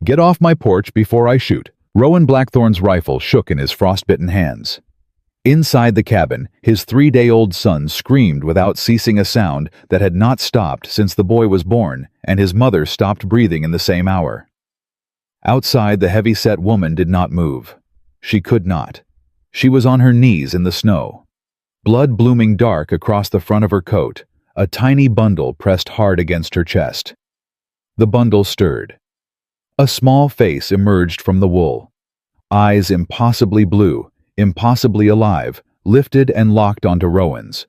Get off my porch before I shoot. Rowan Blackthorn's rifle shook in his frostbitten hands. Inside the cabin, his 3-day-old son screamed without ceasing, a sound that had not stopped since the boy was born and his mother stopped breathing in the same hour. Outside, the heavy-set woman did not move. She could not. She was on her knees in the snow. Blood blooming dark across the front of her coat, a tiny bundle pressed hard against her chest. The bundle stirred. A small face emerged from the wool. Eyes impossibly blue, impossibly alive, lifted and locked onto Rowan's.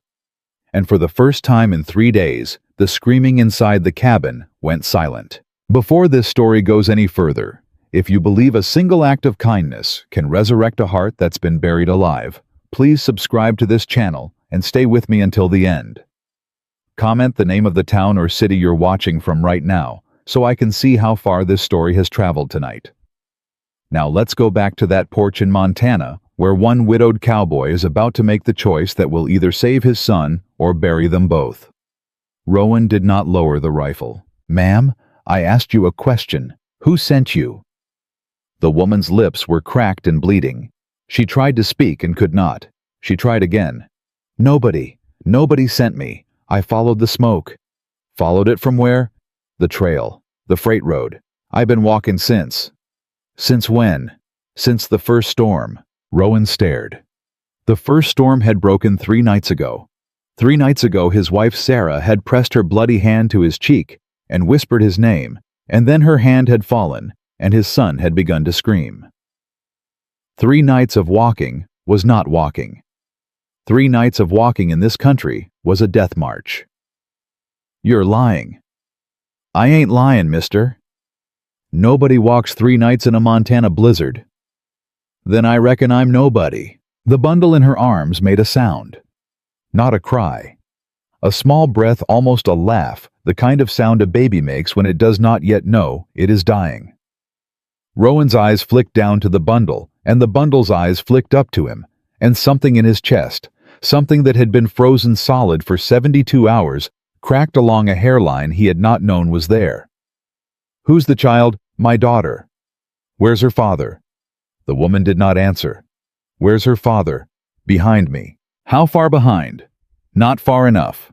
And for the first time in 3 days, the screaming inside the cabin went silent. Before this story goes any further, if you believe a single act of kindness can resurrect a heart that's been buried alive, please subscribe to this channel and stay with me until the end. Comment the name of the town or city you're watching from right now, so I can see how far this story has traveled tonight. Now let's go back to that porch in Montana, where one widowed cowboy is about to make the choice that will either save his son or bury them both. Rowan did not lower the rifle. "Ma'am, I asked you a question. Who sent you?" The woman's lips were cracked and bleeding. She tried to speak and could not. She tried again. "Nobody. Nobody sent me. I followed the smoke." "Followed it from where?" "The trail. The freight road. I've been walking since." "Since when?" "Since the first storm." Rowan stared. The first storm had broken 3 nights ago. 3 nights ago his wife Sarah had pressed her bloody hand to his cheek and whispered his name, and then her hand had fallen, and his son had begun to scream. 3 nights of walking was not walking. 3 nights of walking in this country was a death march. "You're lying." "I ain't lying, mister." "Nobody walks 3 nights in a Montana blizzard." "Then I reckon I'm nobody." The bundle in her arms made a sound. Not a cry. A small breath, almost a laugh, the kind of sound a baby makes when it does not yet know it is dying. Rowan's eyes flicked down to the bundle, and the bundle's eyes flicked up to him, and something in his chest, something that had been frozen solid for 72 hours, cracked along a hairline he had not known was there. "Who's the child?" "My daughter." "Where's her father?" The woman did not answer. "Where's her father?" "Behind me." "How far behind?" "Not far enough."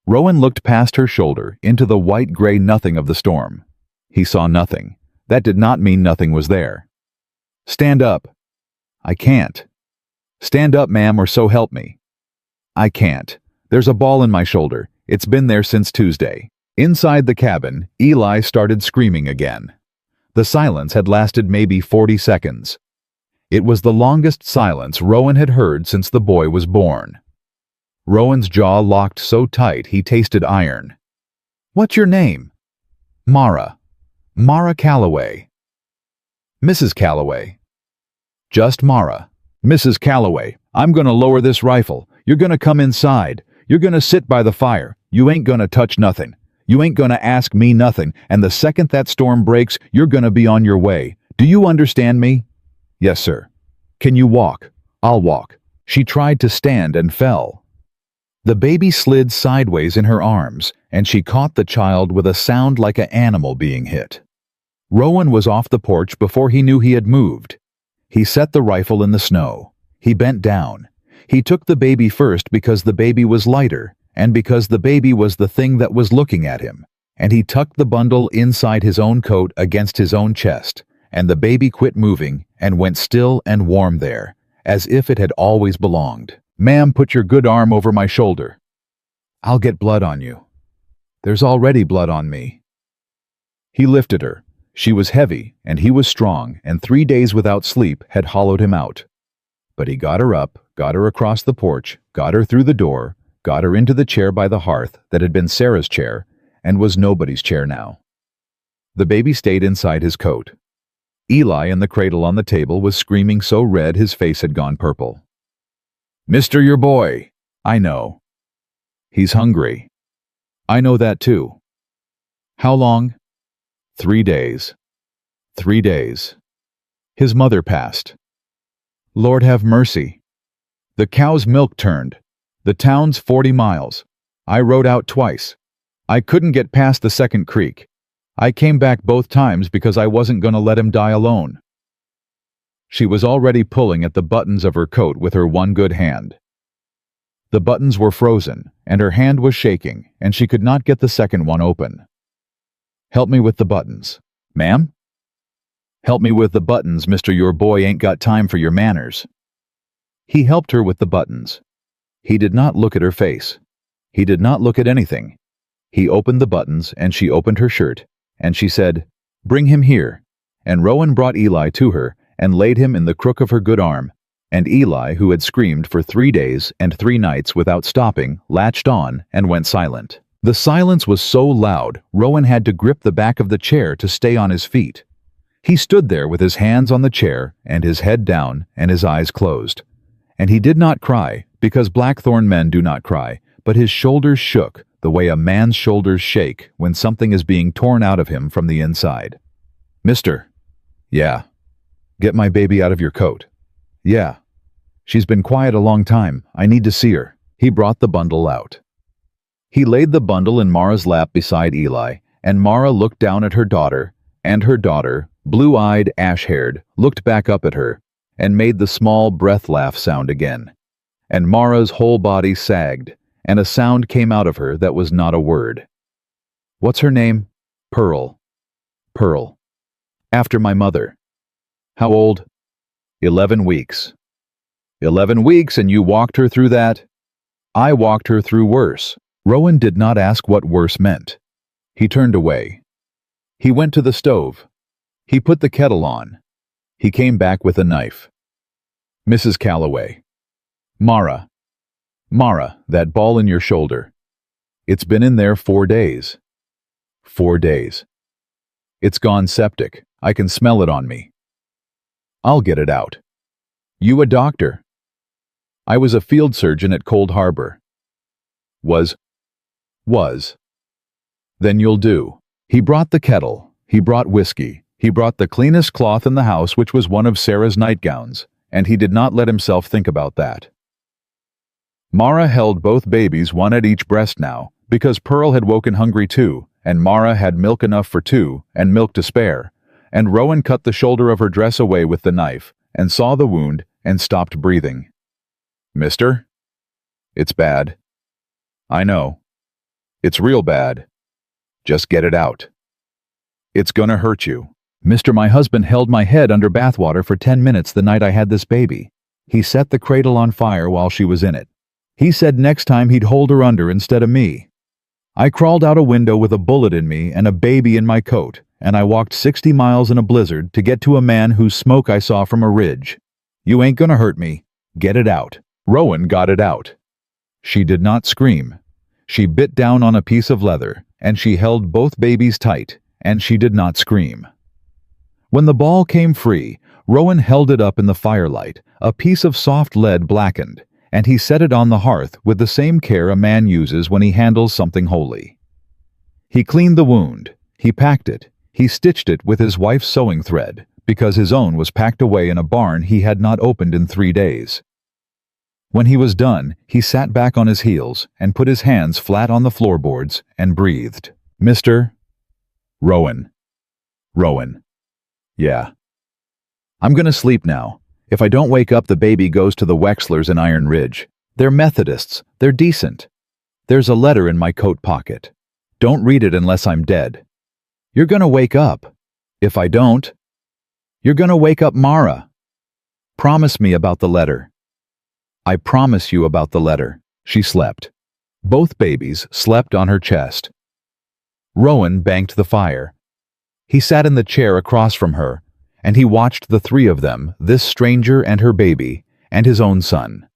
Rowan looked past her shoulder into the white-gray nothing of the storm. He saw nothing. That did not mean nothing was there. "Stand up." "I can't." "Stand up, ma'am, or so help me." "I can't. There's a ball in my shoulder. It's been there since Tuesday." Inside the cabin, Eli started screaming again. The silence had lasted maybe 40 seconds. It was the longest silence Rowan had heard since the boy was born. Rowan's jaw locked so tight he tasted iron. "What's your name?" "Mara. Mara Calloway." "Mrs. Calloway." "Just Mara." "Mrs. Calloway, I'm gonna lower this rifle. You're gonna come inside. You're gonna sit by the fire. You ain't gonna touch nothing. You ain't gonna ask me nothing, and the second that storm breaks, you're gonna be on your way. Do you understand me?" "Yes, sir." "Can you walk?" "I'll walk." She tried to stand and fell. The baby slid sideways in her arms, and she caught the child with a sound like an animal being hit. Rowan was off the porch before he knew he had moved. He set the rifle in the snow. He bent down. He took the baby first because the baby was lighter, and because the baby was the thing that was looking at him, and he tucked the bundle inside his own coat against his own chest, and the baby quit moving and went still and warm there, as if it had always belonged. "Ma'am, put your good arm over my shoulder." "I'll get blood on you." "There's already blood on me." He lifted her. She was heavy, and he was strong, and 3 days without sleep had hollowed him out. But he got her up, got her across the porch, got her through the door, got her into the chair by the hearth that had been Sarah's chair and was nobody's chair now. The baby stayed inside his coat. Eli in the cradle on the table was screaming so red his face had gone purple. "Mister, your boy." "I know." "He's hungry." "I know that too." "How long?" 3 days. 3 days. His mother passed. "Lord have mercy." "The cow's milk turned. The town's 40 miles. I rode out twice. I couldn't get past the second creek. I came back both times because I wasn't going to let him die alone." She was already pulling at the buttons of her coat with her one good hand. The buttons were frozen, and her hand was shaking, and she could not get the second one open. "Help me with the buttons." "Ma'am?" "Help me with the buttons, mister. Your boy ain't got time for your manners." He helped her with the buttons. He did not look at her face. He did not look at anything. He opened the buttons, and she opened her shirt, and she said, "Bring him here." And Rowan brought Eli to her, and laid him in the crook of her good arm. And Eli, who had screamed for 3 days and 3 nights without stopping, latched on and went silent. The silence was so loud, Rowan had to grip the back of the chair to stay on his feet. He stood there with his hands on the chair and his head down and his eyes closed. And he did not cry, because Blackthorn men do not cry, but his shoulders shook the way a man's shoulders shake when something is being torn out of him from the inside. "Mister." "Yeah." "Get my baby out of your coat." "Yeah." "She's been quiet a long time. I need to see her." He brought the bundle out. He laid the bundle in Mara's lap beside Eli, and Mara looked down at her daughter, and her daughter, blue-eyed, ash-haired, looked back up at her, and made the small breath laugh sound again. And Mara's whole body sagged, and a sound came out of her that was not a word. "What's her name?" "Pearl." "Pearl. After my mother." "How old?" 11 weeks. 11 weeks, and you walked her through that?" "I walked her through worse." Rowan did not ask what worse meant. He turned away. He went to the stove. He put the kettle on. He came back with a knife. "Mrs. Calloway." "Mara. Mara, that ball in your shoulder. It's been in there 4 days. 4 days. It's gone septic. I can smell it on me. I'll get it out." "You a doctor?" "I was a field surgeon at Cold Harbor." Was. "Then you'll do." He brought the kettle. He brought whiskey. He brought the cleanest cloth in the house, which was one of Sarah's nightgowns, and he did not let himself think about that. Mara held both babies, one at each breast now, because Pearl had woken hungry too, and Mara had milk enough for 2, and milk to spare, and Rowan cut the shoulder of her dress away with the knife, and saw the wound, and stopped breathing. "Mister? It's bad. I know. It's real bad. Just get it out. It's gonna hurt you." "Mister, my husband held my head under bathwater for 10 minutes the night I had this baby. He set the cradle on fire while she was in it. He said next time he'd hold her under instead of me. I crawled out a window with a bullet in me and a baby in my coat, and I walked 60 miles in a blizzard to get to a man whose smoke I saw from a ridge. You ain't gonna hurt me. Get it out." Rowan got it out. She did not scream. She bit down on a piece of leather, and she held both babies tight, and she did not scream. When the ball came free, Rowan held it up in the firelight. A piece of soft lead blackened, and he set it on the hearth with the same care a man uses when he handles something holy. He cleaned the wound. He packed it. He stitched it with his wife's sewing thread, because his own was packed away in a barn he had not opened in 3 days. When he was done, he sat back on his heels and put his hands flat on the floorboards and breathed. "Mr. Rowan." "Rowan." "Yeah." "I'm gonna sleep now. If I don't wake up, the baby goes to the Wexlers in Iron Ridge. They're Methodists. They're decent. There's a letter in my coat pocket. Don't read it unless I'm dead. You're gonna wake up. If I don't, you're gonna wake up Mara. Promise me about the letter." "I promise you about the letter." She slept. Both babies slept on her chest. Rowan banked the fire. He sat in the chair across from her, and he watched the 3 of them, this stranger and her baby, and his own son,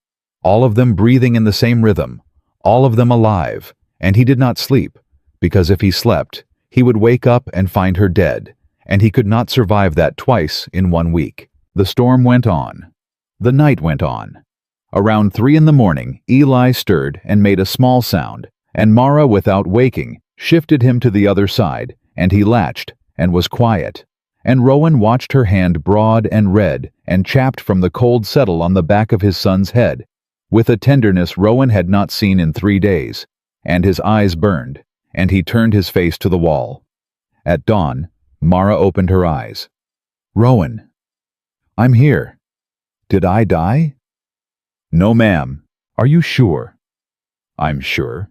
all of them breathing in the same rhythm, all of them alive, and he did not sleep, because if he slept, he would wake up and find her dead, and he could not survive that twice in 1 week. The storm went on. The night went on. Around 3 in the morning, Eli stirred and made a small sound, and Mara, without waking, shifted him to the other side, and he latched, and was quiet. And Rowan watched her hand broad and red and chapped from the cold settle on the back of his son's head, with a tenderness Rowan had not seen in 3 days, and his eyes burned, and he turned his face to the wall. At dawn, Mara opened her eyes. Rowan. I'm here. Did I die? No, ma'am. Are you sure? I'm sure.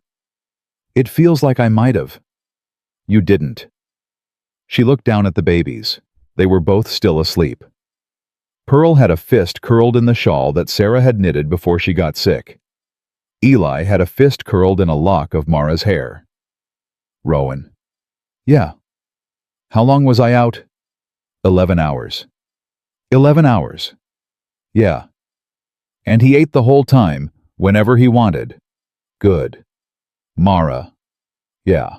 It feels like I might have. You didn't. She looked down at the babies. They were both still asleep. Pearl had a fist curled in the shawl that Sarah had knitted before she got sick. Eli had a fist curled in a lock of Mara's hair. Rowan. Yeah. How long was I out? 11 hours. 11 hours. Yeah. And he ate the whole time, whenever he wanted. Good. Mara. Yeah.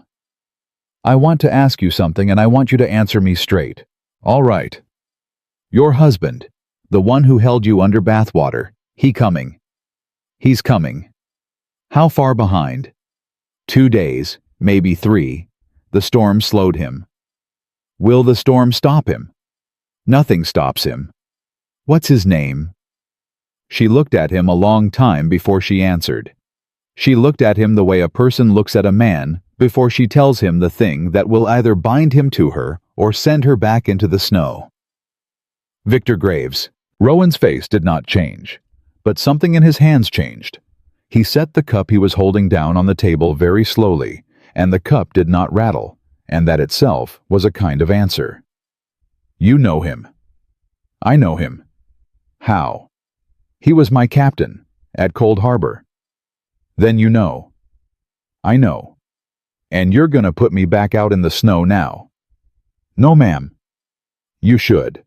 I want to ask you something and I want you to answer me straight. All right. Your husband, the one who held you under bathwater, he coming. He's coming. How far behind? 2 days, maybe 3. The storm slowed him. Will the storm stop him? Nothing stops him. What's his name? She looked at him a long time before she answered. She looked at him the way a person looks at a man before she tells him the thing that will either bind him to her or send her back into the snow. Victor Graves. Rowan's face did not change, but something in his hands changed. He set the cup he was holding down on the table very slowly, and the cup did not rattle, and that itself was a kind of answer. You know him. I know him. How? He was my captain, at Cold Harbor. Then you know. I know. And you're gonna put me back out in the snow now. No, ma'am. You should.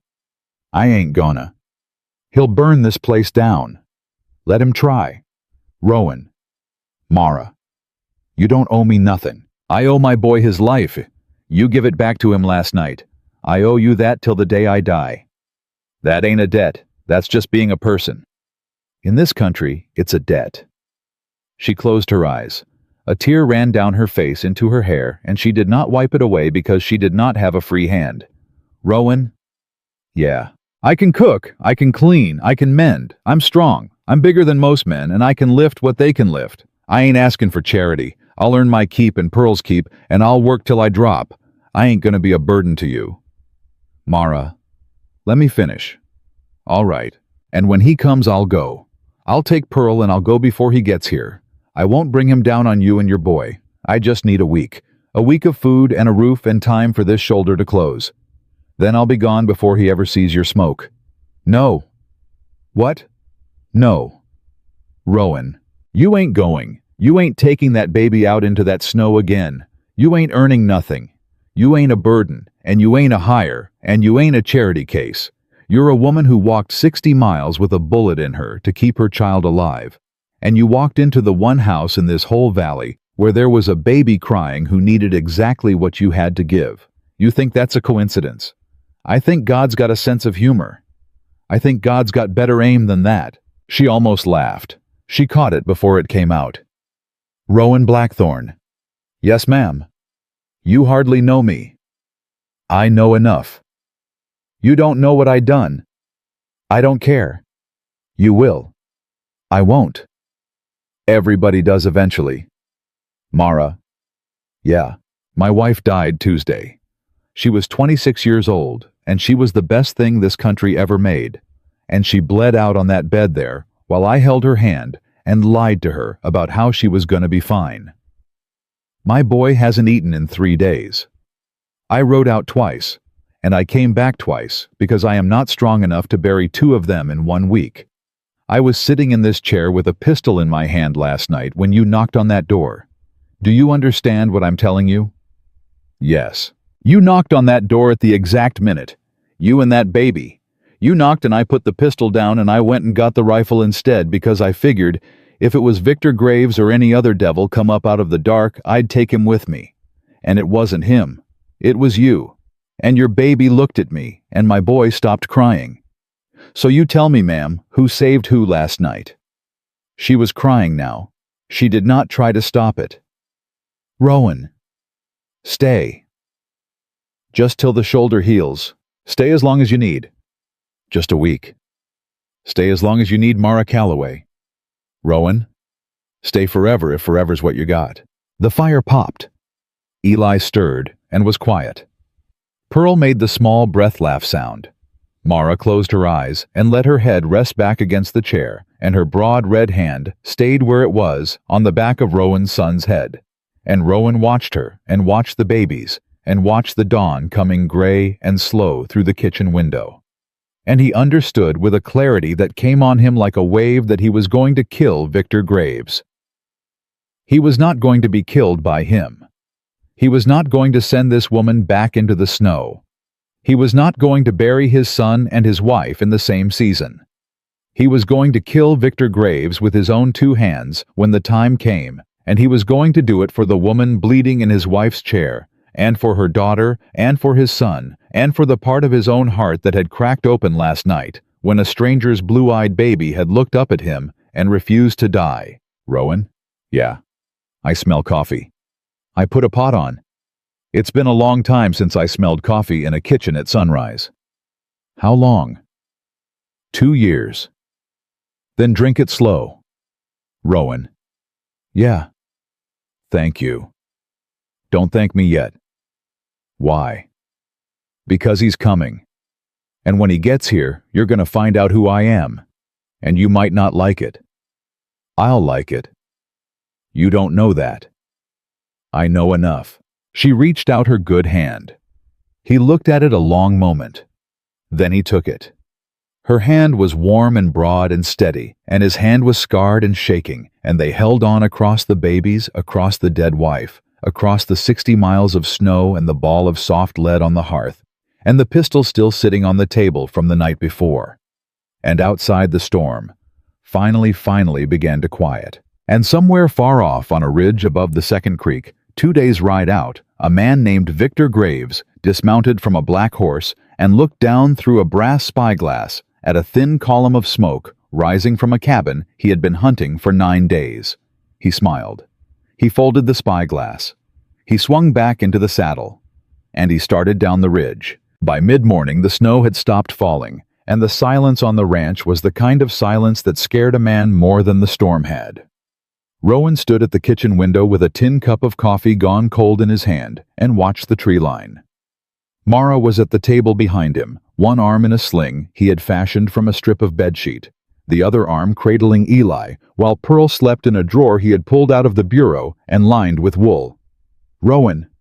I ain't gonna. He'll burn this place down. Let him try. Rowan. Mara. You don't owe me nothing. I owe my boy his life. You give it back to him last night. I owe you that till the day I die. That ain't a debt. That's just being a person. In this country, it's a debt. She closed her eyes. A tear ran down her face into her hair, and she did not wipe it away because she did not have a free hand. Rowan? Yeah. I can cook, I can clean, I can mend. I'm strong. I'm bigger than most men, and I can lift what they can lift. I ain't asking for charity. I'll earn my keep and Pearl's keep, and I'll work till I drop. I ain't gonna be a burden to you. Mara, let me finish. All right. And when he comes, I'll go. I'll take Pearl and I'll go before he gets here. I won't bring him down on you and your boy. I just need a week. A week of food and a roof and time for this shoulder to close. Then I'll be gone before he ever sees your smoke. No. What? No. Rowan, you ain't going. You ain't taking that baby out into that snow again. You ain't earning nothing. You ain't a burden, and you ain't a hire, and you ain't a charity case. You're a woman who walked 60 miles with a bullet in her to keep her child alive. And you walked into the one house in this whole valley where there was a baby crying who needed exactly what you had to give. You think that's a coincidence? I think God's got a sense of humor. I think God's got better aim than that. She almost laughed. She caught it before it came out. Rowan Blackthorne. Yes, ma'am. You hardly know me. I know enough. You don't know what I done. I don't care. You will. I won't. Everybody does eventually. Mara. Yeah, my wife died Tuesday. She was 26 years old, and she was the best thing this country ever made. And she bled out on that bed there while I held her hand and lied to her about how she was going to be fine. My boy hasn't eaten in 3 days. I rode out twice, and I came back twice because I am not strong enough to bury 2 of them in 1 week. I was sitting in this chair with a pistol in my hand last night when you knocked on that door. Do you understand what I'm telling you? Yes. You knocked on that door at the exact minute. You and that baby. You knocked and I put the pistol down and I went and got the rifle instead because I figured if it was Victor Graves or any other devil come up out of the dark, I'd take him with me. And it wasn't him. It was you. And your baby looked at me, and my boy stopped crying. So you tell me, ma'am, who saved who last night? She was crying now. She did not try to stop it. Rowan. Stay. Just till the shoulder heals. Stay as long as you need. Just a week. Stay as long as you need, Mara Calloway. Rowan. Stay forever if forever's what you got. The fire popped. Eli stirred and was quiet. Pearl made the small breath laugh sound. Mara closed her eyes and let her head rest back against the chair, and her broad red hand stayed where it was on the back of Rowan's son's head. And Rowan watched her and watched the babies and watched the dawn coming gray and slow through the kitchen window. And he understood with a clarity that came on him like a wave that he was going to kill Victor Graves. He was not going to be killed by him. He was not going to send this woman back into the snow. He was not going to bury his son and his wife in the same season. He was going to kill Victor Graves with his own 2 hands when the time came, and he was going to do it for the woman bleeding in his wife's chair, and for her daughter, and for his son, and for the part of his own heart that had cracked open last night when a stranger's blue-eyed baby had looked up at him and refused to die. Rowan? Yeah. I smell coffee. I put a pot on. It's been a long time since I smelled coffee in a kitchen at sunrise. How long? 2 years. Then drink it slow. Rowan. Yeah. Thank you. Don't thank me yet. Why? Because he's coming. And when he gets here, you're going to find out who I am. And you might not like it. I'll like it. You don't know that. I know enough. She reached out her good hand. He looked at it a long moment. Then he took it. Her hand was warm and broad and steady, and his hand was scarred and shaking, and they held on across the babies, across the dead wife, across the 60 miles of snow and the ball of soft lead on the hearth, and the pistol still sitting on the table from the night before. And outside the storm, finally began to quiet. And somewhere far off on a ridge above the second creek, 2 days' ride out, a man named Victor Graves dismounted from a black horse and looked down through a brass spyglass at a thin column of smoke rising from a cabin he had been hunting for 9 days. He smiled. He folded the spyglass. He swung back into the saddle. And he started down the ridge. By mid-morning, the snow had stopped falling, and the silence on the ranch was the kind of silence that scared a man more than the storm had. Rowan stood at the kitchen window with a tin cup of coffee gone cold in his hand and watched the tree line. Mara was at the table behind him, one arm in a sling he had fashioned from a strip of bedsheet, the other arm cradling Eli, while Pearl slept in a drawer he had pulled out of the bureau and lined with wool. Rowan.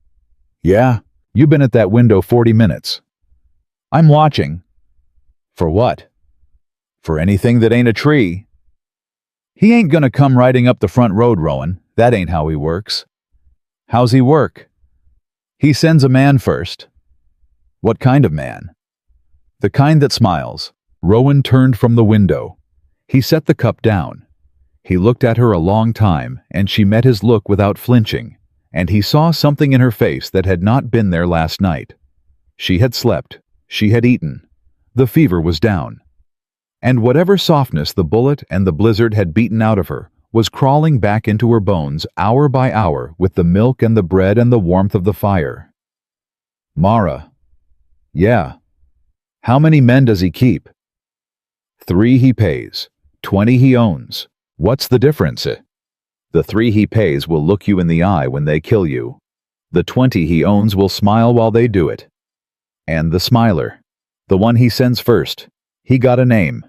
Yeah, you've been at that window 40 minutes. I'm watching. For what? For anything that ain't a tree. He ain't gonna come riding up the front road, Rowan. That ain't how he works. How's he work? He sends a man first. What kind of man? The kind that smiles. Rowan turned from the window. He set the cup down. He looked at her a long time, and she met his look without flinching, and he saw something in her face that had not been there last night. She had slept. She had eaten. The fever was down. And whatever softness the bullet and the blizzard had beaten out of her was crawling back into her bones hour by hour with the milk and the bread and the warmth of the fire. Mara. Yeah. How many men does he keep? 3 he pays. 20 he owns. What's the difference? The 3 he pays will look you in the eye when they kill you. The 20 he owns will smile while they do it. And the smiler, the one he sends first, he got a name.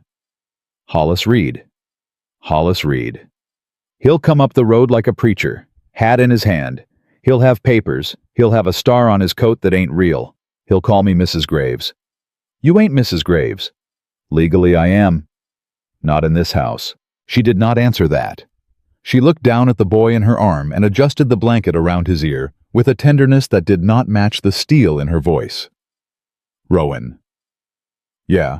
Hollis Reed. Hollis Reed. He'll come up the road like a preacher, hat in his hand. He'll have papers. He'll have a star on his coat that ain't real. He'll call me Mrs. Graves. You ain't Mrs. Graves. Legally I am. Not in this house. She did not answer that. She looked down at the boy in her arm and adjusted the blanket around his ear with a tenderness that did not match the steel in her voice. Rowan. Yeah.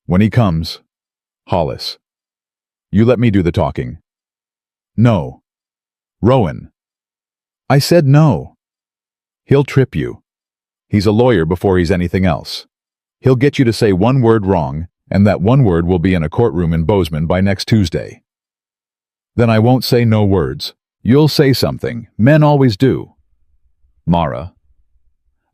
When he comes. Hollis. You let me do the talking. No. Rowan. I said no. He'll trip you. He's a lawyer before he's anything else. He'll get you to say one word wrong, and that one word will be in a courtroom in Bozeman by next Tuesday. Then I won't say no words. You'll say something. Men always do. Mara.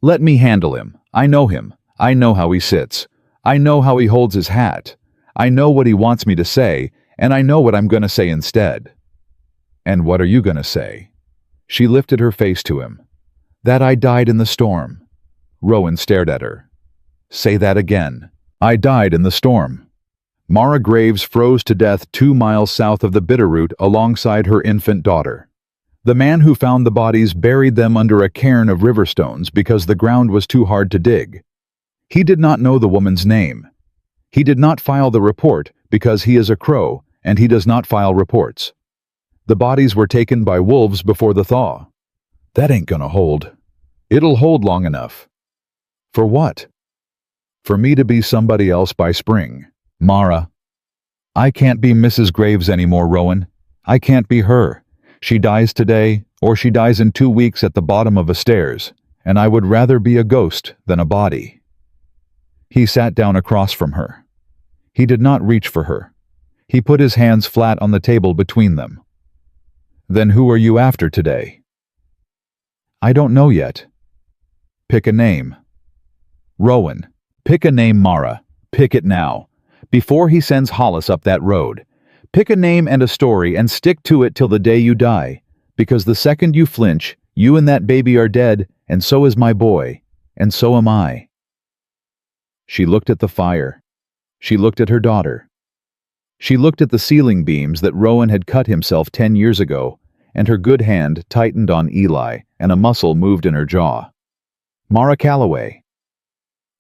Let me handle him. I know him. I know how he sits. I know how he holds his hat. I know what he wants me to say, and I know what I'm going to say instead. And what are you going to say? She lifted her face to him. That I died in the storm. Rowan stared at her. Say that again. I died in the storm. Mara Graves froze to death 2 miles south of the Bitterroot alongside her infant daughter. The man who found the bodies buried them under a cairn of river stones because the ground was too hard to dig. He did not know the woman's name. He did not file the report because he is a crow and he does not file reports. The bodies were taken by wolves before the thaw. That ain't gonna hold. It'll hold long enough. For what? For me to be somebody else by spring. Mara. I can't be Mrs. Graves anymore, Rowan. I can't be her. She dies today, or she dies in 2 weeks at the bottom of a stairs, and I would rather be a ghost than a body. He sat down across from her. He did not reach for her. He put his hands flat on the table between them. Then who are you after today? I don't know yet. Pick a name. Rowan. Pick a name, Mara. Pick it now, before he sends Hollis up that road. Pick a name and a story and stick to it till the day you die, because the second you flinch, you and that baby are dead, and so is my boy, and so am I. She looked at the fire. She looked at her daughter. She looked at the ceiling beams that Rowan had cut himself 10 years ago, and her good hand tightened on Eli, and a muscle moved in her jaw. Mara Calloway.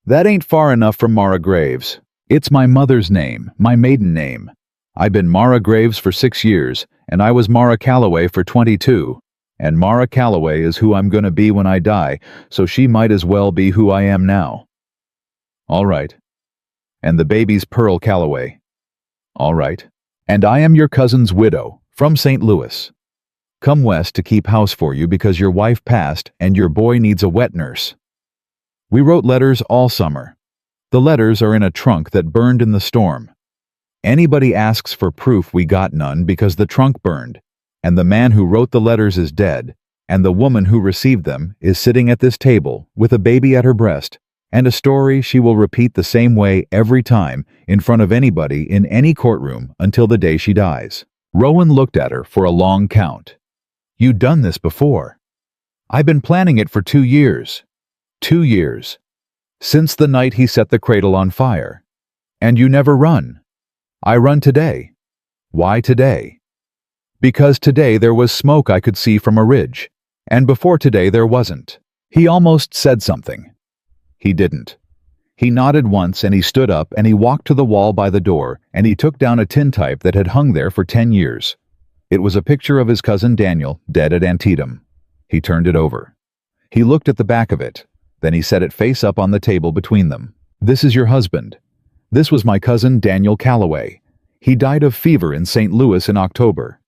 That ain't far enough from Mara Graves. It's my mother's name, my maiden name. I've been Mara Graves for 6 years, and I was Mara Calloway for 22. And Mara Calloway is who I'm gonna be when I die, so she might as well be who I am now. All right. And the baby's Pearl Calloway. All right. And I am your cousin's widow, from St. Louis. Come west to keep house for you because your wife passed and your boy needs a wet nurse. We wrote letters all summer. The letters are in a trunk that burned in the storm. Anybody asks for proof, we got none because the trunk burned, and the man who wrote the letters is dead, and the woman who received them is sitting at this table with a baby at her breast, and a story she will repeat the same way every time in front of anybody in any courtroom until the day she dies. Rowan looked at her for a long count. You'd done this before. I've been planning it for 2 years. 2 years. Since the night he set the cradle on fire. And you never run. I run today. Why today? Because today there was smoke I could see from a ridge, and before today there wasn't. He almost said something. He didn't. He nodded once and he stood up and he walked to the wall by the door and he took down a tintype that had hung there for 10 years. It was a picture of his cousin Daniel, dead at Antietam. He turned it over. He looked at the back of it. Then he set it face up on the table between them. This is your husband. This was my cousin Daniel Calloway. He died of fever in St. Louis in October.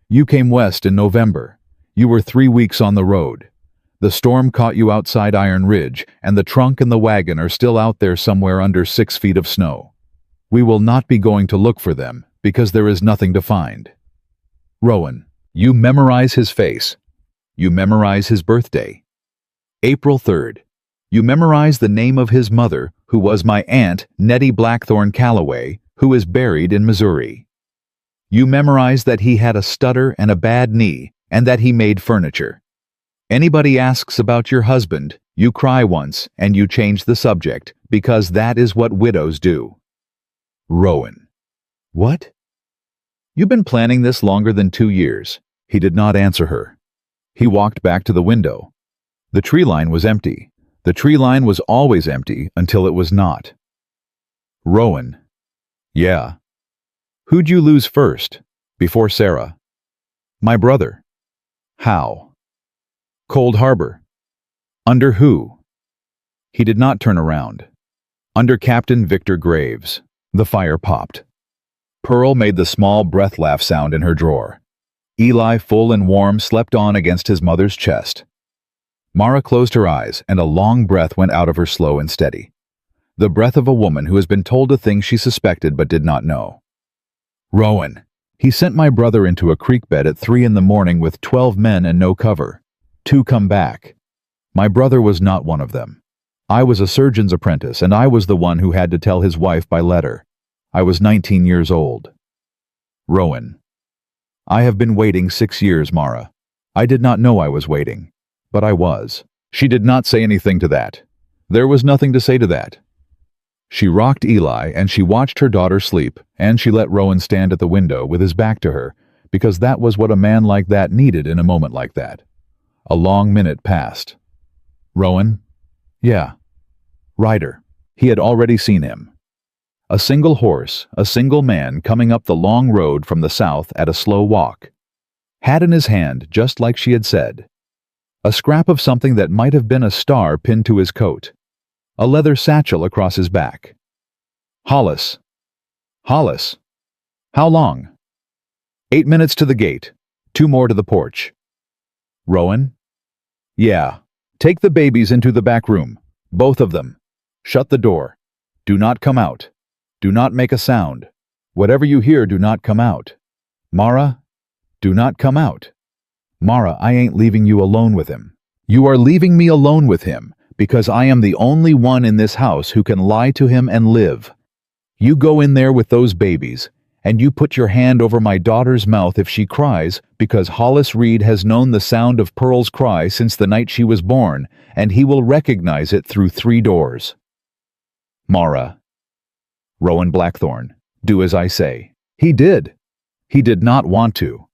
You came west in November. You were 3 weeks on the road. The storm caught you outside Iron Ridge, and the trunk and the wagon are still out there somewhere under 6 feet of snow. We will not be going to look for them, because there is nothing to find. Rowan, you memorize his face. You memorize his birthday. April 3rd. You memorize the name of his mother, who was my aunt, Nettie Blackthorne Calloway, who is buried in Missouri. You memorize that he had a stutter and a bad knee, and that he made furniture. Anybody asks about your husband, you cry once, and you change the subject, because that is what widows do. Rowan. What? You've been planning this longer than 2 years. He did not answer her. He walked back to the window. The tree line was empty. The tree line was always empty until it was not. Rowan. Yeah. Who'd you lose first, before Sarah? My brother. How? Cold Harbor. Under who? He did not turn around. Under Captain Victor Graves. The fire popped. Pearl made the small breath laugh sound in her drawer. Eli, full and warm, slept on against his mother's chest. Mara closed her eyes, and a long breath went out of her slow and steady. The breath of a woman who has been told a thing she suspected but did not know. Rowan. He sent my brother into a creek bed at 3 in the morning with 12 men and no cover. 2 come back. My brother was not one of them. I was a surgeon's apprentice, and I was the one who had to tell his wife by letter. I was 19 years old. Rowan. I have been waiting 6 years, Mara. I did not know I was waiting. But I was. She did not say anything to that. There was nothing to say to that. She rocked Eli and she watched her daughter sleep, and she let Rowan stand at the window with his back to her, because that was what a man like that needed in a moment like that. A long minute passed. Rowan? Yeah. Ryder. He had already seen him. A single horse, a single man coming up the long road from the south at a slow walk. Had in his hand, just like she had said, a scrap of something that might have been a star pinned to his coat. A leather satchel across his back. Hollis. Hollis. How long? 8 minutes to the gate. 2 more to the porch. Rowan? Yeah. Take the babies into the back room. Both of them. Shut the door. Do not come out. Do not make a sound. Whatever you hear, do not come out. Mara? Do not come out. Mara, I ain't leaving you alone with him. You are leaving me alone with him, because I am the only one in this house who can lie to him and live. You go in there with those babies, and you put your hand over my daughter's mouth if she cries, because Hollis Reed has known the sound of Pearl's cry since the night she was born, and he will recognize it through 3 doors. Mara. Rowan Blackthorne, do as I say. He did. He did not want to.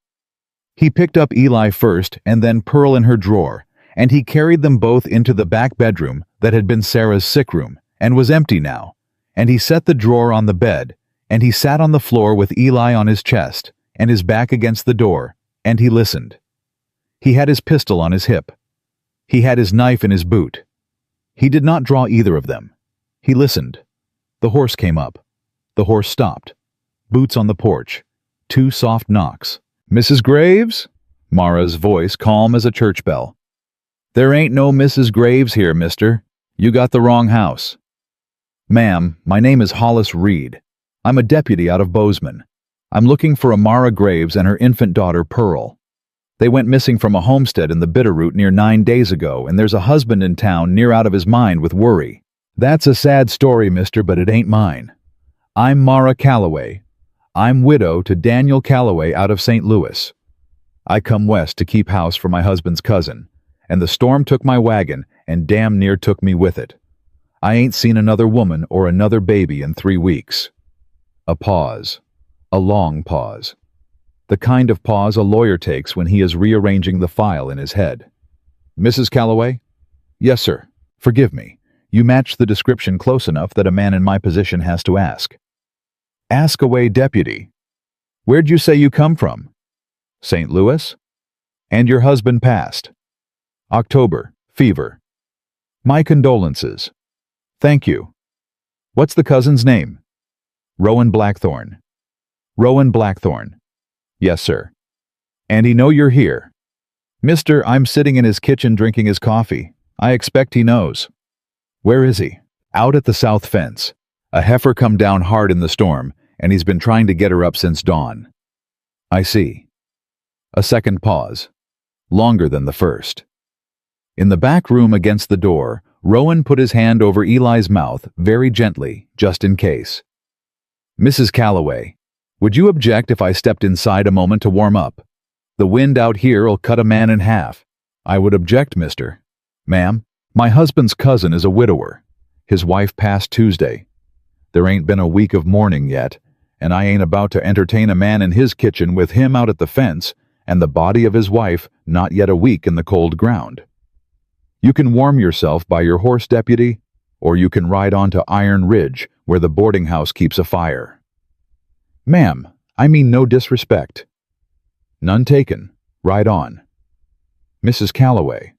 He picked up Eli first and then Pearl in her drawer, and he carried them both into the back bedroom that had been Sarah's sick room and was empty now, and he set the drawer on the bed, and he sat on the floor with Eli on his chest and his back against the door, and he listened. He had his pistol on his hip. He had his knife in his boot. He did not draw either of them. He listened. The horse came up. The horse stopped. Boots on the porch. 2 soft knocks. Mrs. Graves? Mara's voice calm as a church bell. There ain't no Mrs. Graves here, mister. You got the wrong house. Ma'am, my name is Hollis Reed. I'm a deputy out of Bozeman. I'm looking for a Mara Graves and her infant daughter, Pearl. They went missing from a homestead in the Bitterroot near 9 days ago, and there's a husband in town near out of his mind with worry. That's a sad story, mister, but it ain't mine. I'm Mara Calloway. I'm widow to Daniel Calloway out of St. Louis. I come west to keep house for my husband's cousin, and the storm took my wagon and damn near took me with it. I ain't seen another woman or another baby in 3 weeks. A pause. A long pause. The kind of pause a lawyer takes when he is rearranging the file in his head. Mrs. Calloway? Yes, sir. Forgive me. You match the description close enough that a man in my position has to ask. Ask away, deputy. Where'd you say you come from? St. Louis? And your husband passed? October. Fever. My condolences. Thank you. What's the cousin's name? Rowan Blackthorne. Rowan Blackthorne. Yes, sir. And he know you're here? Mister, I'm sitting in his kitchen drinking his coffee. I expect he knows. Where is he? Out at the south fence. A heifer come down hard in the storm, and he's been trying to get her up since dawn. I see. A second pause. Longer than the first. In the back room against the door, Rowan put his hand over Eli's mouth very gently, just in case. Mrs. Calloway, would you object if I stepped inside a moment to warm up? The wind out here'll cut a man in half. I would object, mister. Ma'am, my husband's cousin is a widower. His wife passed Tuesday. There ain't been a week of mourning yet, and I ain't about to entertain a man in his kitchen with him out at the fence and the body of his wife not yet a week in the cold ground. You can warm yourself by your horse, deputy, or you can ride on to Iron Ridge, where the boarding house keeps a fire. Ma'am, I mean no disrespect. None taken. Ride on. Mrs. Calloway.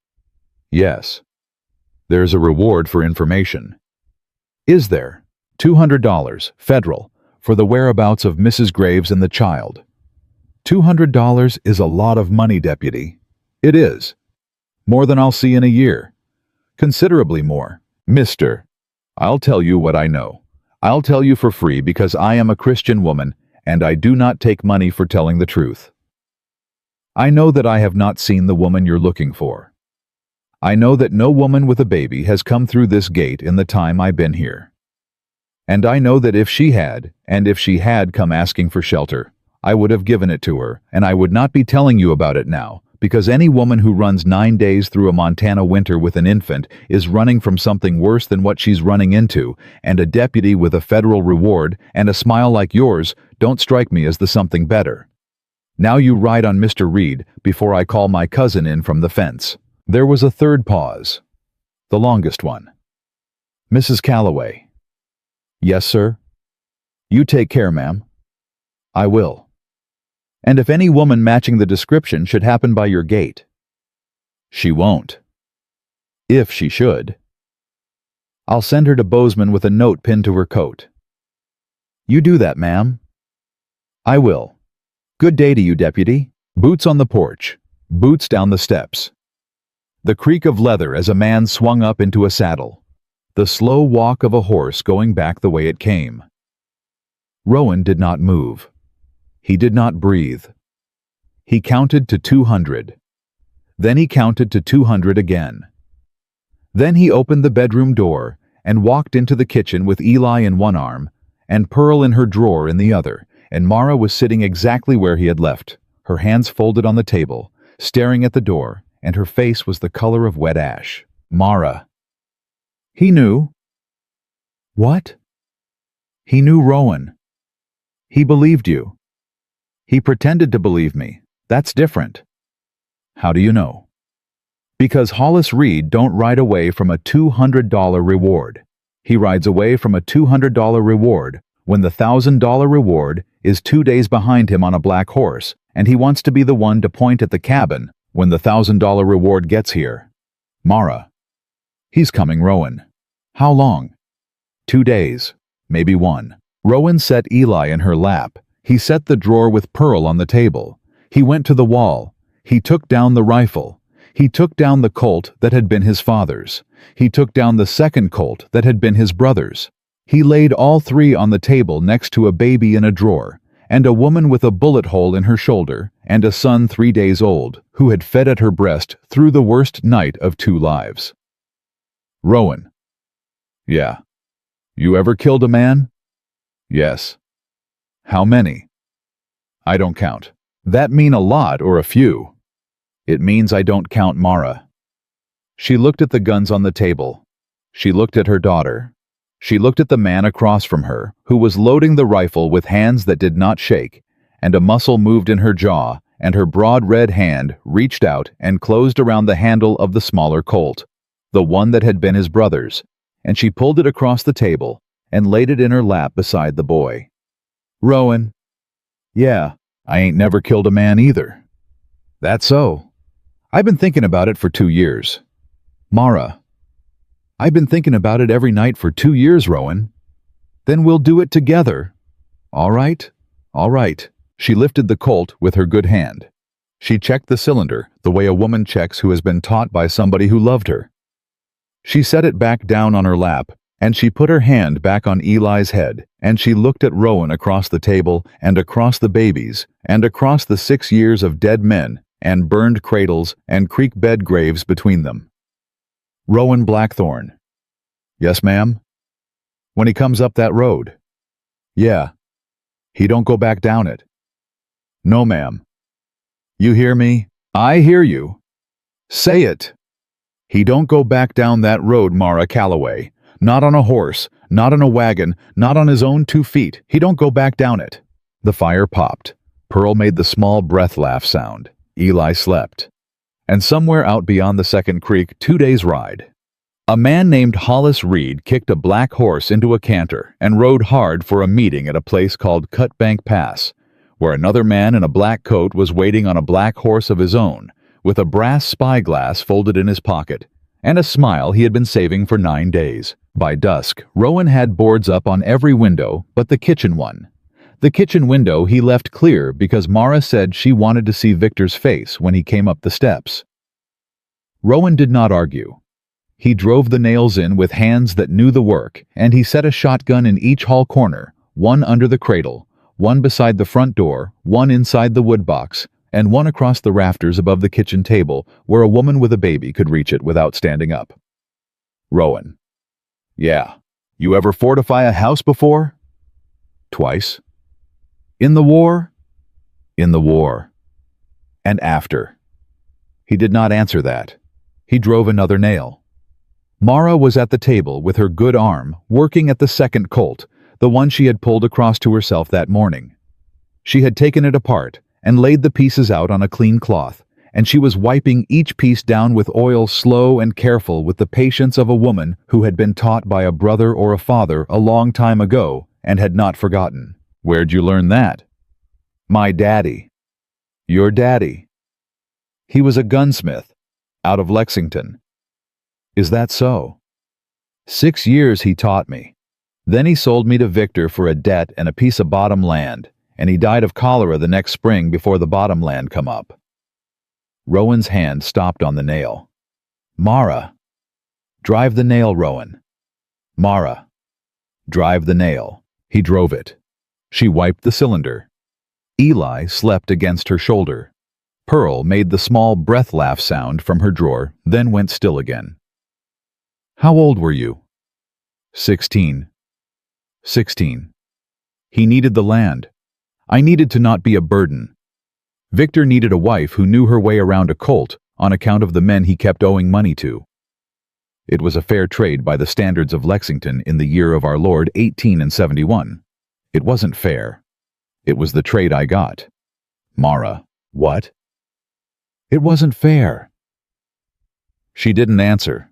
Yes. There's a reward for information. Is there? $200, federal, for the whereabouts of Mrs. Graves and the child. $200 is a lot of money, deputy. It is. More than I'll see in a year. Considerably more. Mister, I'll tell you what I know. I'll tell you for free because I am a Christian woman and I do not take money for telling the truth. I know that I have not seen the woman you're looking for. I know that no woman with a baby has come through this gate in the time I've been here. And I know that if she had come asking for shelter, I would have given it to her, and I would not be telling you about it now, because any woman who runs 9 days through a Montana winter with an infant is running from something worse than what she's running into, and a deputy with a federal reward and a smile like yours don't strike me as the something better. Now you ride on Mr. Reed before I call my cousin in from the fence." There was a third pause, the longest one. "Mrs. Calloway." "Yes, sir." "You take care, ma'am." "I will. And if any woman matching the description should happen by your gate." "She won't." "If she should." "I'll send her to Bozeman with a note pinned to her coat." "You do that, ma'am." "I will. Good day to you, deputy." Boots on the porch, boots down the steps. The creak of leather as a man swung up into a saddle. The slow walk of a horse going back the way it came. Rowan did not move. He did not breathe. He counted to 200. Then he counted to 200 again. Then he opened the bedroom door and walked into the kitchen with Eli in one arm and Pearl in her drawer in the other, and Mara was sitting exactly where he had left, her hands folded on the table, staring at the door, and her face was the color of wet ash. Mara. He knew. What? He knew Rowan. He believed you. He pretended to believe me. That's different. How do you know? Because Hollis Reed don't ride away from a $200 reward. He rides away from a $200 reward when the $1,000 reward is 2 days behind him on a black horse, and he wants to be the one to point at the cabin when the $1,000 reward gets here. Mara. He's coming, Rowan. How long? 2 days, maybe 1. Rowan set Eli in her lap. He set the drawer with Pearl on the table. He went to the wall. He took down the rifle. He took down the Colt that had been his father's. He took down the second Colt that had been his brother's. He laid all 3 on the table next to a baby in a drawer, and a woman with a bullet hole in her shoulder, and a son 3 days old, who had fed at her breast through the worst night of 2 lives. Rowan. Yeah. You ever killed a man? Yes. How many? I don't count. That mean a lot or a few? It means I don't count Mara. She looked at the guns on the table. She looked at her daughter. She looked at the man across from her, who was loading the rifle with hands that did not shake, and a muscle moved in her jaw, and her broad red hand reached out and closed around the handle of the smaller Colt, the one that had been his brother's, and she pulled it across the table and laid it in her lap beside the boy. Rowan. Yeah, I ain't never killed a man either. That's so. I've been thinking about it for 2 years. Mara. I've been thinking about it every night for 2 years, Rowan. Then we'll do it together. All right? All right. She lifted the Colt with her good hand. She checked the cylinder the way a woman checks who has been taught by somebody who loved her. She set it back down on her lap, and she put her hand back on Eli's head, and she looked at Rowan across the table and across the babies and across the 6 years of dead men and burned cradles and creek bed graves between them. Rowan Blackthorne. Yes, ma'am? When he comes up that road? Yeah. He don't go back down it. No, ma'am. You hear me? I hear you. Say it. He don't go back down that road, Mara Calloway. Not on a horse, not on a wagon, not on his own 2 feet. He don't go back down it. The fire popped. Pearl made the small breath laugh sound. Eli slept. And somewhere out beyond the second creek, 2 days' ride, a man named Hollis Reed kicked a black horse into a canter and rode hard for a meeting at a place called Cutbank Pass, where another man in a black coat was waiting on a black horse of his own, with a brass spyglass folded in his pocket, and a smile he had been saving for 9 days. By dusk, Rowan had boards up on every window but the kitchen one. The kitchen window he left clear because Mara said she wanted to see Victor's face when he came up the steps. Rowan did not argue. He drove the nails in with hands that knew the work, and he set a shotgun in each hall corner, one under the cradle, one beside the front door, one inside the wood box, and one across the rafters above the kitchen table where a woman with a baby could reach it without standing up. Rowan. Yeah. You ever fortify a house before? Twice. In the war? In the war. And after. He did not answer that. He drove another nail. Mara was at the table with her good arm, working at the second colt, the one she had pulled across to herself that morning. She had taken it apart and laid the pieces out on a clean cloth, and she was wiping each piece down with oil, slow and careful, with the patience of a woman who had been taught by a brother or a father a long time ago and had not forgotten. "Where'd you learn that?" "My daddy." "Your daddy?" "He was a gunsmith, out of Lexington." "Is that so?" "6 years he taught me. Then he sold me to Victor for a debt and a piece of bottom land, and he died of cholera the next spring before the bottom land come up." Rowan's hand stopped on the nail. "Mara." "Drive the nail, Rowan." "Mara." "Drive the nail." He drove it. She wiped the cylinder. Eli slept against her shoulder. Pearl made the small breath laugh sound from her drawer, then went still again. "How old were you?" 16. 16. He needed the land. I needed to not be a burden. Victor needed a wife who knew her way around a colt on account of the men he kept owing money to. It was a fair trade by the standards of Lexington in the year of our Lord 1871. It wasn't fair. It was the trade I got. Mara, what? It wasn't fair. She didn't answer.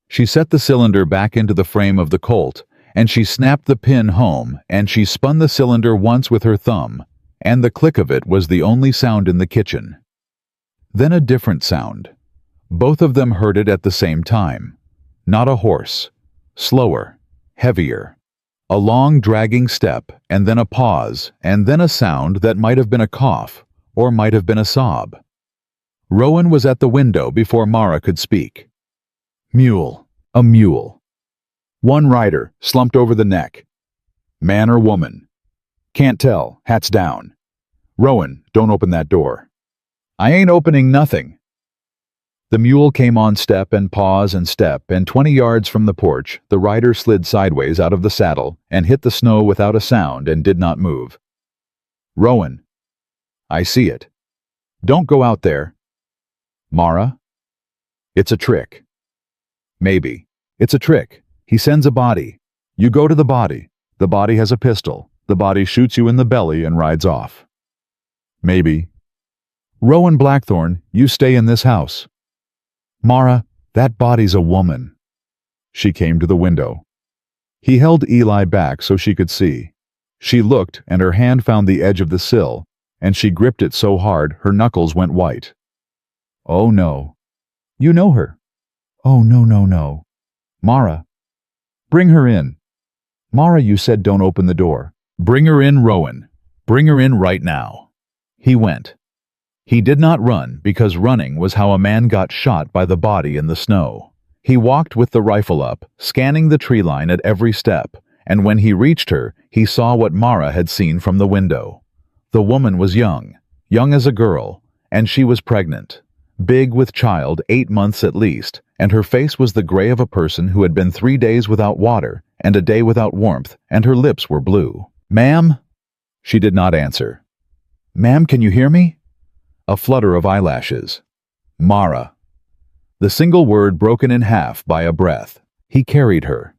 She set the cylinder back into the frame of the colt, and she snapped the pin home, and she spun the cylinder once with her thumb, and the click of it was the only sound in the kitchen. Then a different sound. Both of them heard it at the same time. Not a horse. Slower. Heavier. A long dragging step, and then a pause, and then a sound that might have been a cough, or might have been a sob. Rowan was at the window before Mara could speak. "Mule. A mule. One rider, slumped over the neck. Man or woman? Can't tell, hats down. Rowan, don't open that door." "I ain't opening nothing." The mule came on step and pause and step, and 20 yards from the porch, the rider slid sideways out of the saddle and hit the snow without a sound and did not move. "Rowan." "I see it." "Don't go out there." "Mara?" "It's a trick." "Maybe. It's a trick. He sends a body. You go to the body. The body has a pistol. The body shoots you in the belly and rides off." "Maybe." "Rowan Blackthorne, you stay in this house." "Mara, that body's a woman." She came to the window. He held Eli back so she could see. She looked, and her hand found the edge of the sill, and she gripped it so hard her knuckles went white. "Oh no." "You know her." "Oh no, no, no." "Mara." "Bring her in." "Mara, you said don't open the door." "Bring her in, Rowan. Bring her in right now." He went. He did not run, because running was how a man got shot by the body in the snow. He walked with the rifle up, scanning the tree line at every step, and when he reached her, he saw what Mara had seen from the window. The woman was young as a girl, and she was pregnant. Big with child, 8 months at least, and her face was the gray of a person who had been 3 days without water and a day without warmth, and her lips were blue. "Ma'am?" She did not answer. "Ma'am, can you hear me?" A flutter of eyelashes. "Mara." The single word broken in half by a breath. He carried her.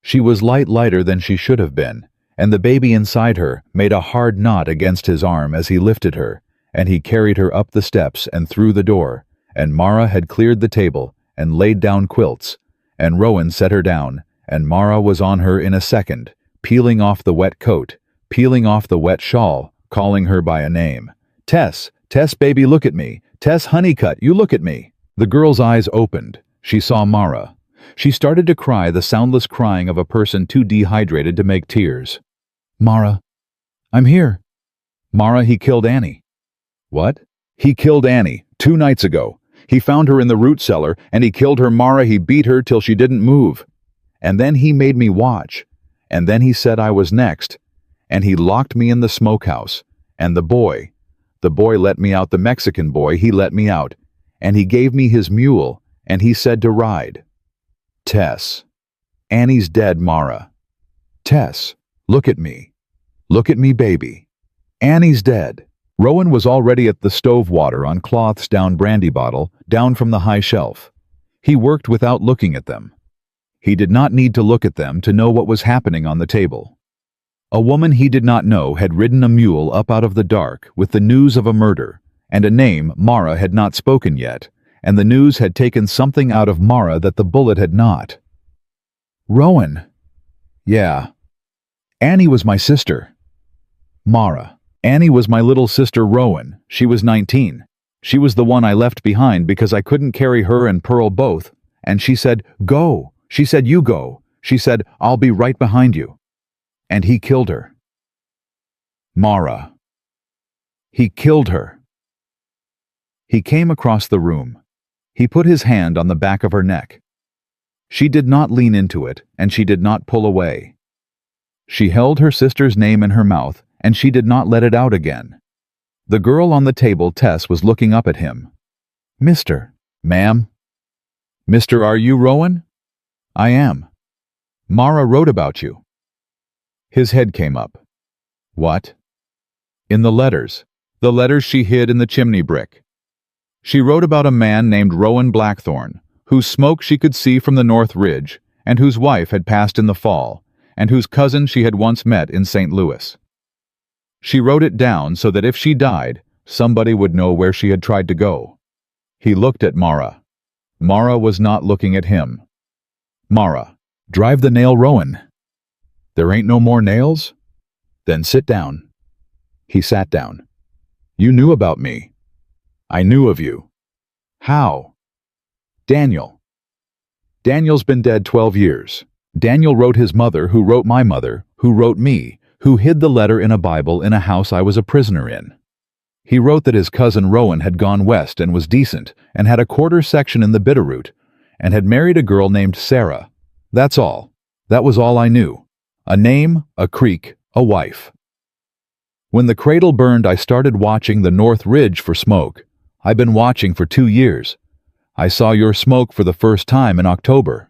She was lighter than she should have been, and the baby inside her made a hard knot against his arm as he lifted her, and he carried her up the steps and through the door, and Mara had cleared the table and laid down quilts, and Rowan set her down, and Mara was on her in a second, peeling off the wet coat, peeling off the wet shawl, calling her by a name. "Tess, Tess, baby, look at me. Tess Honeycutt, you look at me." The girl's eyes opened. She saw Mara. She started to cry, the soundless crying of a person too dehydrated to make tears. "Mara, I'm here." "Mara, he killed Annie." "What?" "He killed Annie, 2 nights ago. He found her in the root cellar, and he killed her, Mara. He beat her till she didn't move. And then he made me watch. And then he said I was next. And he locked me in the smokehouse. And the boy let me out, the Mexican boy, he let me out. And he gave me his mule, and he said to ride." "Tess. Annie's dead, Mara." "Tess, look at me. Look at me, baby. Annie's dead. Rowan was already at the stove water on cloths down brandy bottle, down from the high shelf. He worked without looking at them. He did not need to look at them to know what was happening on the table. A woman he did not know had ridden a mule up out of the dark with the news of a murder, and a name Mara had not spoken yet, and the news had taken something out of Mara that the bullet had not. Rowan. Yeah. Annie was my sister. Mara. Annie was my little sister Rowan. She was 19. She was the one I left behind because I couldn't carry her and Pearl both, and she said, "Go." She said, "You go." She said, "I'll be right behind you." And he killed her. Mara. He killed her. He came across the room. He put his hand on the back of her neck. She did not lean into it, and she did not pull away. She held her sister's name in her mouth, and she did not let it out again. The girl on the table, Tess, was looking up at him. "Mr. Ma'am." "Mr. Are you Rowan?" "I am." "Mara wrote about you." His head came up. "What?" "In the letters she hid in the chimney brick. She wrote about a man named Rowan Blackthorne, whose smoke she could see from the North Ridge, and whose wife had passed in the fall, and whose cousin she had once met in St. Louis. She wrote it down so that if she died, somebody would know where she had tried to go." He looked at Mara. Mara was not looking at him. "Mara, drive the nail, Rowan." "There ain't no more nails?" "Then sit down." He sat down. "You knew about me." "I knew of you." "How?" "Daniel. Daniel's been dead 12 years. Daniel wrote his mother, who wrote my mother, who wrote me, who hid the letter in a Bible in a house I was a prisoner in. He wrote that his cousin Rowan had gone west and was decent, and had a quarter section in the Bitterroot, and had married a girl named Sarah. That's all. That was all I knew. A name, a creek, a wife. When the cradle burned, I started watching the North Ridge for smoke. I've been watching for 2 years. I saw your smoke for the first time in October.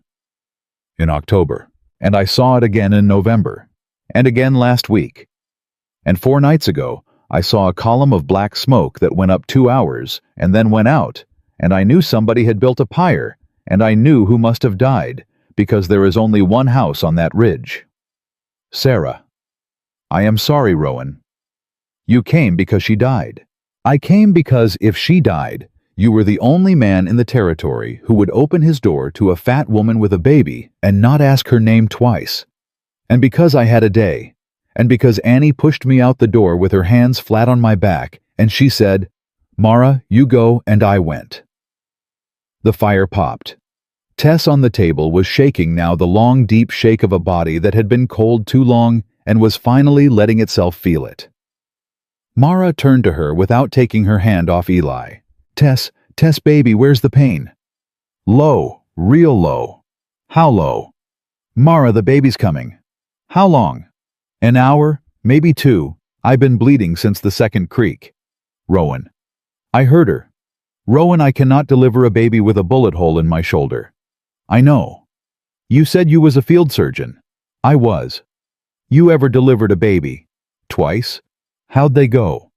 And I saw it again in November, and again last week. And 4 nights ago, I saw a column of black smoke that went up 2 hours and then went out, and I knew somebody had built a pyre, and I knew who must have died, because there is only one house on that ridge. Sarah. I am sorry, Rowan. You came because she died. I came because if she died, you were the only man in the territory who would open his door to a fat woman with a baby and not ask her name twice. And because I had a day, and because Annie pushed me out the door with her hands flat on my back, and she said, "Mara, you go," and I went. The fire popped. Tess on the table was shaking now, the long, deep shake of a body that had been cold too long and was finally letting itself feel it. Mara turned to her without taking her hand off Eli. Tess, baby, where's the pain?" "Low, real low." "How low?" "Mara, the baby's coming." "How long?" "An hour, maybe 2. I've been bleeding since the second creak." Rowan. I heard her. "Rowan, I cannot deliver a baby with a bullet hole in my shoulder." "I know." "You said you was a field surgeon." "I was." "You ever delivered a baby?" "Twice." "How'd they go?"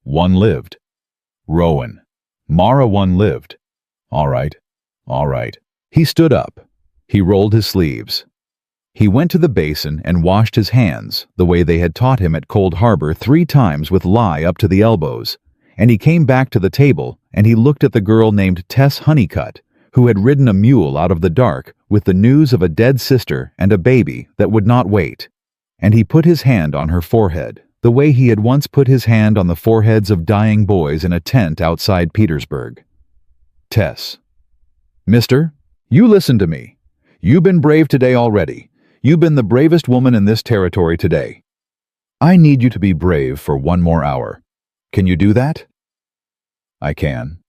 "One lived." Rowan. Mara, one lived. All right. He stood up. He rolled his sleeves. He went to the basin and washed his hands, the way they had taught him at Cold Harbor, 3 times with lye up to the elbows, and he came back to the table and he looked at the girl named Tess Honeycutt, who had ridden a mule out of the dark with the news of a dead sister and a baby that would not wait, and he put his hand on her forehead, the way he had once put his hand on the foreheads of dying boys in a tent outside Petersburg. Tess. "Mister, you listen to me. You've been brave today already. You've been the bravest woman in this territory today. I need you to be brave for 1 more hour. Can you do that?" "I can."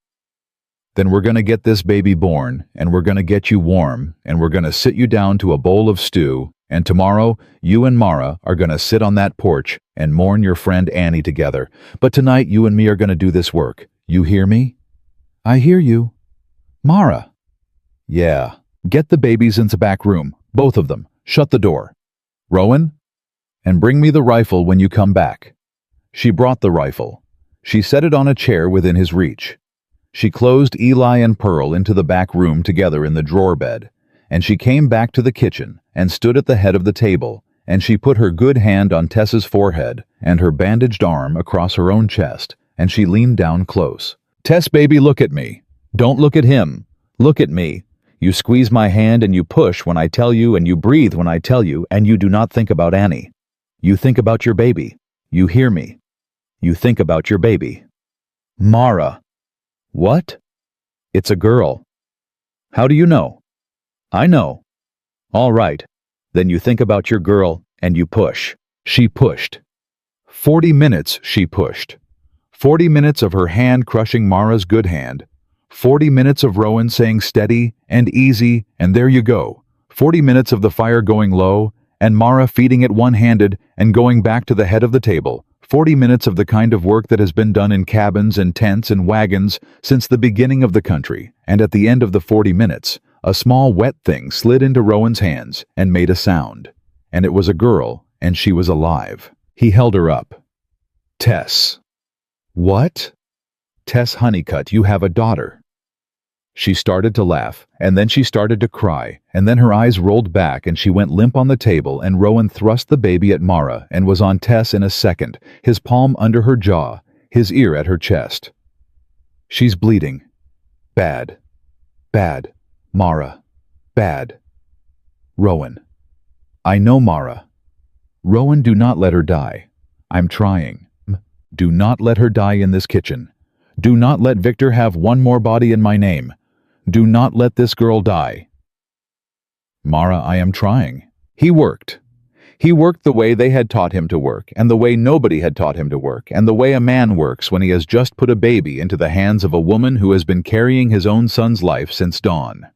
"Then we're going to get this baby born, and we're going to get you warm, and we're going to sit you down to a bowl of stew, and tomorrow you and Mara are going to sit on that porch and mourn your friend Annie together. But tonight you and me are going to do this work. You hear me?" "I hear you." "Mara." "Yeah. Get the babies into back room, both of them. Shut the door. Rowan? And bring me the rifle when you come back." She brought the rifle. She set it on a chair within his reach. She closed Eli and Pearl into the back room together in the drawer bed, and she came back to the kitchen and stood at the head of the table, and she put her good hand on Tess's forehead and her bandaged arm across her own chest, and she leaned down close. "Tess, baby, look at me. Don't look at him. Look at me. You squeeze my hand and you push when I tell you and you breathe when I tell you, and you do not think about Annie. You think about your baby. You hear me. You think about your baby." "Mara." "What?" "It's a girl." "How do you know?" "I know." "All right. Then you think about your girl and you push." She pushed. 40 minutes she pushed. 40 minutes of her hand crushing Mara's good hand. 40 minutes of Rowan saying steady and easy and there you go. 40 minutes of the fire going low and Mara feeding it one-handed and going back to the head of the table. 40 minutes of the kind of work that has been done in cabins and tents and wagons since the beginning of the country, and at the end of the 40 minutes, a small wet thing slid into Rowan's hands and made a sound. And it was a girl, and she was alive. He held her up. "Tess." "What?" "Tess Honeycutt, you have a daughter." She started to laugh, and then she started to cry, and then her eyes rolled back and she went limp on the table, and Rowan thrust the baby at Mara and was on Tess in a second, his palm under her jaw, his ear at her chest. "She's bleeding. Bad. Bad. Mara. Bad." "Rowan." "I know, Mara." "Rowan, do not let her die. I'm trying. Do not let her die in this kitchen. Do not let Victor have one more body in my name. Do not let this girl die." "Mara, I am trying." He worked. He worked the way they had taught him to work, and the way nobody had taught him to work, and the way a man works when he has just put a baby into the hands of a woman who has been carrying his own son's life since dawn.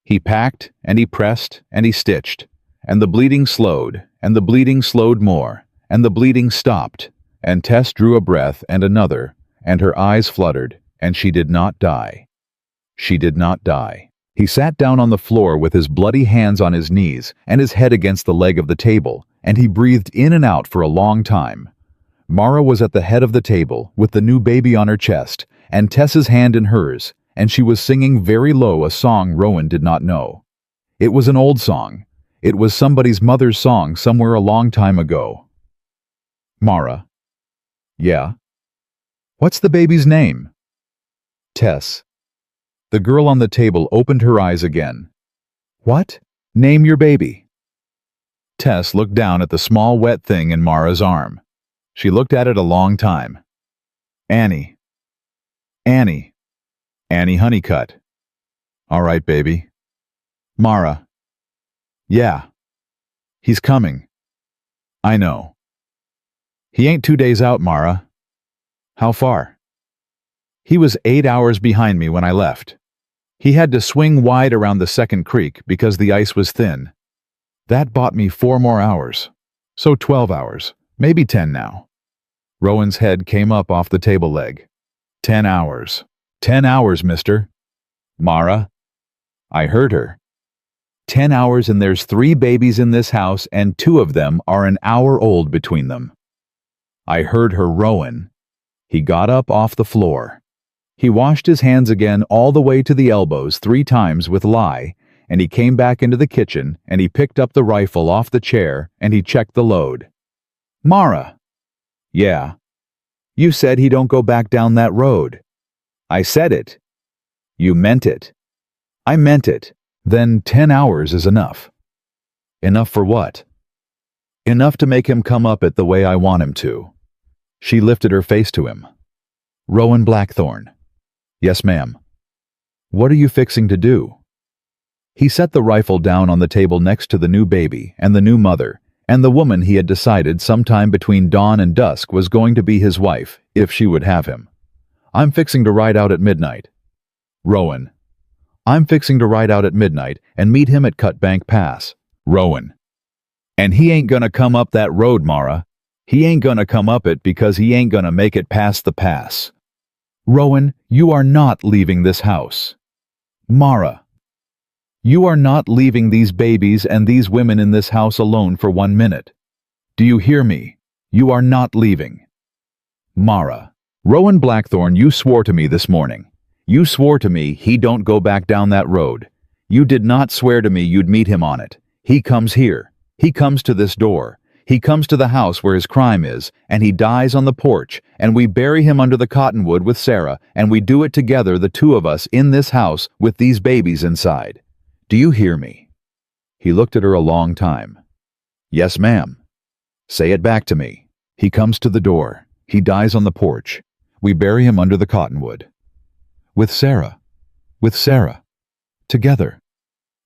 He packed, and he pressed, and he stitched, and the bleeding slowed, and the bleeding slowed more, and the bleeding stopped, and Tess drew a breath and another, and her eyes fluttered, and she did not die. She did not die. He sat down on the floor with his bloody hands on his knees and his head against the leg of the table, and he breathed in and out for a long time. Mara was at the head of the table, with the new baby on her chest, and Tess's hand in hers, and she was singing very low a song Rowan did not know. It was an old song. It was somebody's mother's song somewhere a long time ago. "Mara." "Yeah." "What's the baby's name?" "Tess." The girl on the table opened her eyes again. "What? Name your baby." Tess looked down at the small wet thing in Mara's arm. She looked at it a long time. "Annie." "Annie." "Annie Honeycutt." "All right, baby." "Mara." "Yeah." "He's coming." "I know." "He ain't 2 days out, Mara." "How far?" "He was 8 hours behind me when I left. He had to swing wide around the second creek because the ice was thin. That bought me 4 more hours. So 12 hours, maybe 10 now." Rowan's head came up off the table leg. 10 hours. 10 hours, mister." "Mara." I heard her. 10 hours, and there's 3 babies in this house, and 2 of them are an hour old between them. I heard her, Rowan. He got up off the floor. He washed his hands again all the way to the elbows 3 times with lye, and he came back into the kitchen, and he picked up the rifle off the chair, and he checked the load. "Mara." "Yeah." "You said he don't go back down that road." "I said it." "You meant it." "I meant it." "Then 10 hours is enough." "Enough for what?" "Enough to make him come up it the way I want him to." She lifted her face to him. "Rowan Blackthorne." "Yes, ma'am." "What are you fixing to do?" He set the rifle down on the table next to the new baby and the new mother, and the woman he had decided sometime between dawn and dusk was going to be his wife, if she would have him. "I'm fixing to ride out at midnight." "Rowan." "I'm fixing to ride out at midnight and meet him at Cutbank Pass." "Rowan." "And he ain't gonna come up that road, Mara. He ain't gonna come up it because he ain't gonna make it past the pass." "Rowan, you are not leaving this house." "Mara." "You are not leaving these babies and these women in this house alone for 1 minute. Do you hear me? You are not leaving." "Mara." Rowan Blackthorn, you swore to me this morning. You swore to me he don't go back down that road. You did not swear to me you'd meet him on it. He comes here. He comes to this door. He comes to the house where his crime is, and he dies on the porch, and we bury him under the cottonwood with Sarah, and we do it together, the two of us, in this house, with these babies inside. Do you hear me?" He looked at her a long time. "Yes, ma'am." "Say it back to me." "He comes to the door. He dies on the porch. We bury him under the cottonwood. With Sarah. With Sarah. Together.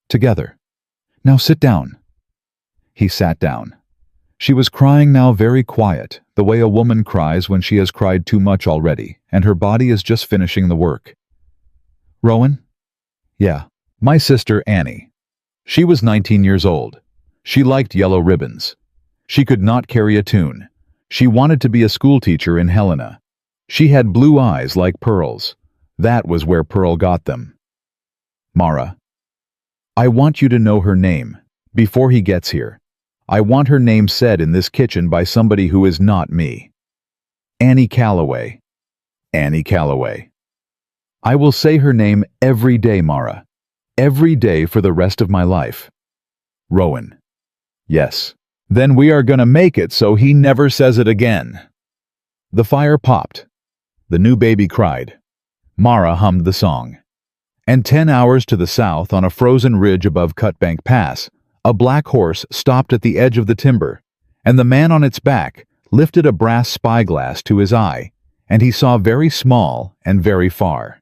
Together. Now sit down." He sat down. She was crying now, very quiet, the way a woman cries when she has cried too much already, and her body is just finishing the work. "Rowan?" "Yeah. My sister Annie. She was 19 years old. She liked yellow ribbons. She could not carry a tune. She wanted to be a schoolteacher in Helena. She had blue eyes like pearls. That was where Pearl got them. Mara. I want you to know her name, before he gets here. I want her name said in this kitchen by somebody who is not me. Annie Calloway. Annie Calloway. I will say her name every day, Mara. Every day for the rest of my life. Rowan. Yes. Then we are gonna make it so he never says it again. The fire popped. The new baby cried. Mara hummed the song. And 10 hours to the south, on a frozen ridge above Cutbank Pass, a black horse stopped at the edge of the timber, and the man on its back lifted a brass spyglass to his eye, and he saw very small and very far.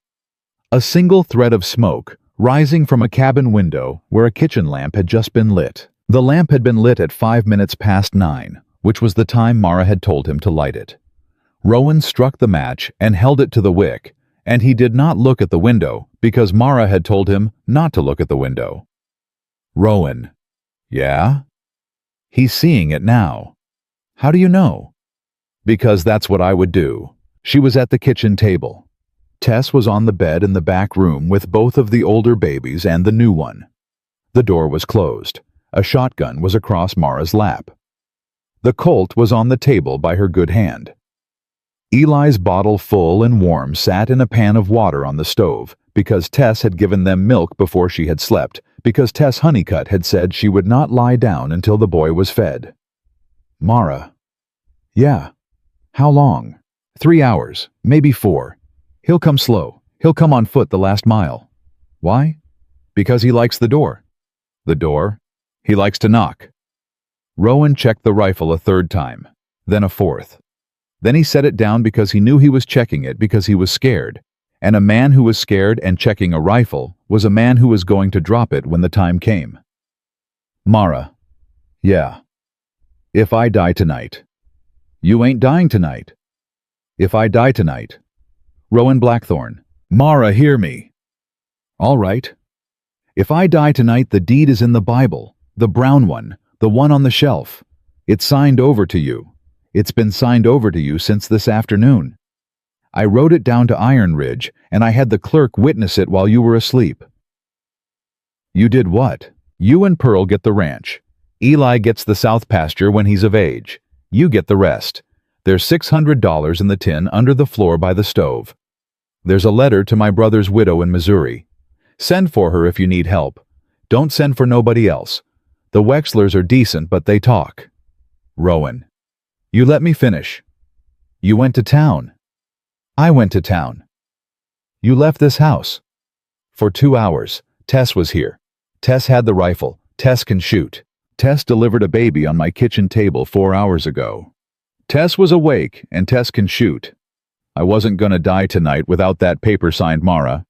A single thread of smoke rising from a cabin window where a kitchen lamp had just been lit. The lamp had been lit at 5 minutes past 9, which was the time Mara had told him to light it. Rowan struck the match and held it to the wick, and he did not look at the window because Mara had told him not to look at the window. Rowan. Yeah? He's seeing it now. How do you know? Because that's what I would do. She was at the kitchen table. Tess was on the bed in the back room with both of the older babies and the new one. The door was closed. A shotgun was across Mara's lap. The Colt was on the table by her good hand. Eli's bottle full and warm sat in a pan of water on the stove because Tess had given them milk before she had slept, because Tess Honeycutt had said she would not lie down until the boy was fed. Mara. Yeah. How long? 3 hours, maybe 4. He'll come slow. He'll come on foot the last mile. Why? Because he likes the door. The door? He likes to knock. Rowan checked the rifle a 3rd time, then a 4th. Then he set it down because he knew he was checking it because he was scared, and a man who was scared and checking a rifle was a man who was going to drop it when the time came. Mara. Yeah. If I die tonight. You ain't dying tonight. If I die tonight. Rowan Blackthorn. Mara, hear me. All right. If I die tonight, the deed is in the Bible, the brown one, the one on the shelf. It's signed over to you. It's been signed over to you since this afternoon. I wrote it down to Iron Ridge, and I had the clerk witness it while you were asleep. You did what? You and Pearl get the ranch. Eli gets the south pasture when he's of age. You get the rest. There's $600 in the tin under the floor by the stove. There's a letter to my brother's widow in Missouri. Send for her if you need help. Don't send for nobody else. The Wexlers are decent, but they talk. Rowan. You let me finish. You went to town. I went to town. You left this house. For 2 hours. Tess was here. Tess had the rifle. Tess can shoot. Tess delivered a baby on my kitchen table 4 hours ago. Tess was awake, and Tess can shoot. I wasn't gonna die tonight without that paper signed, Mara.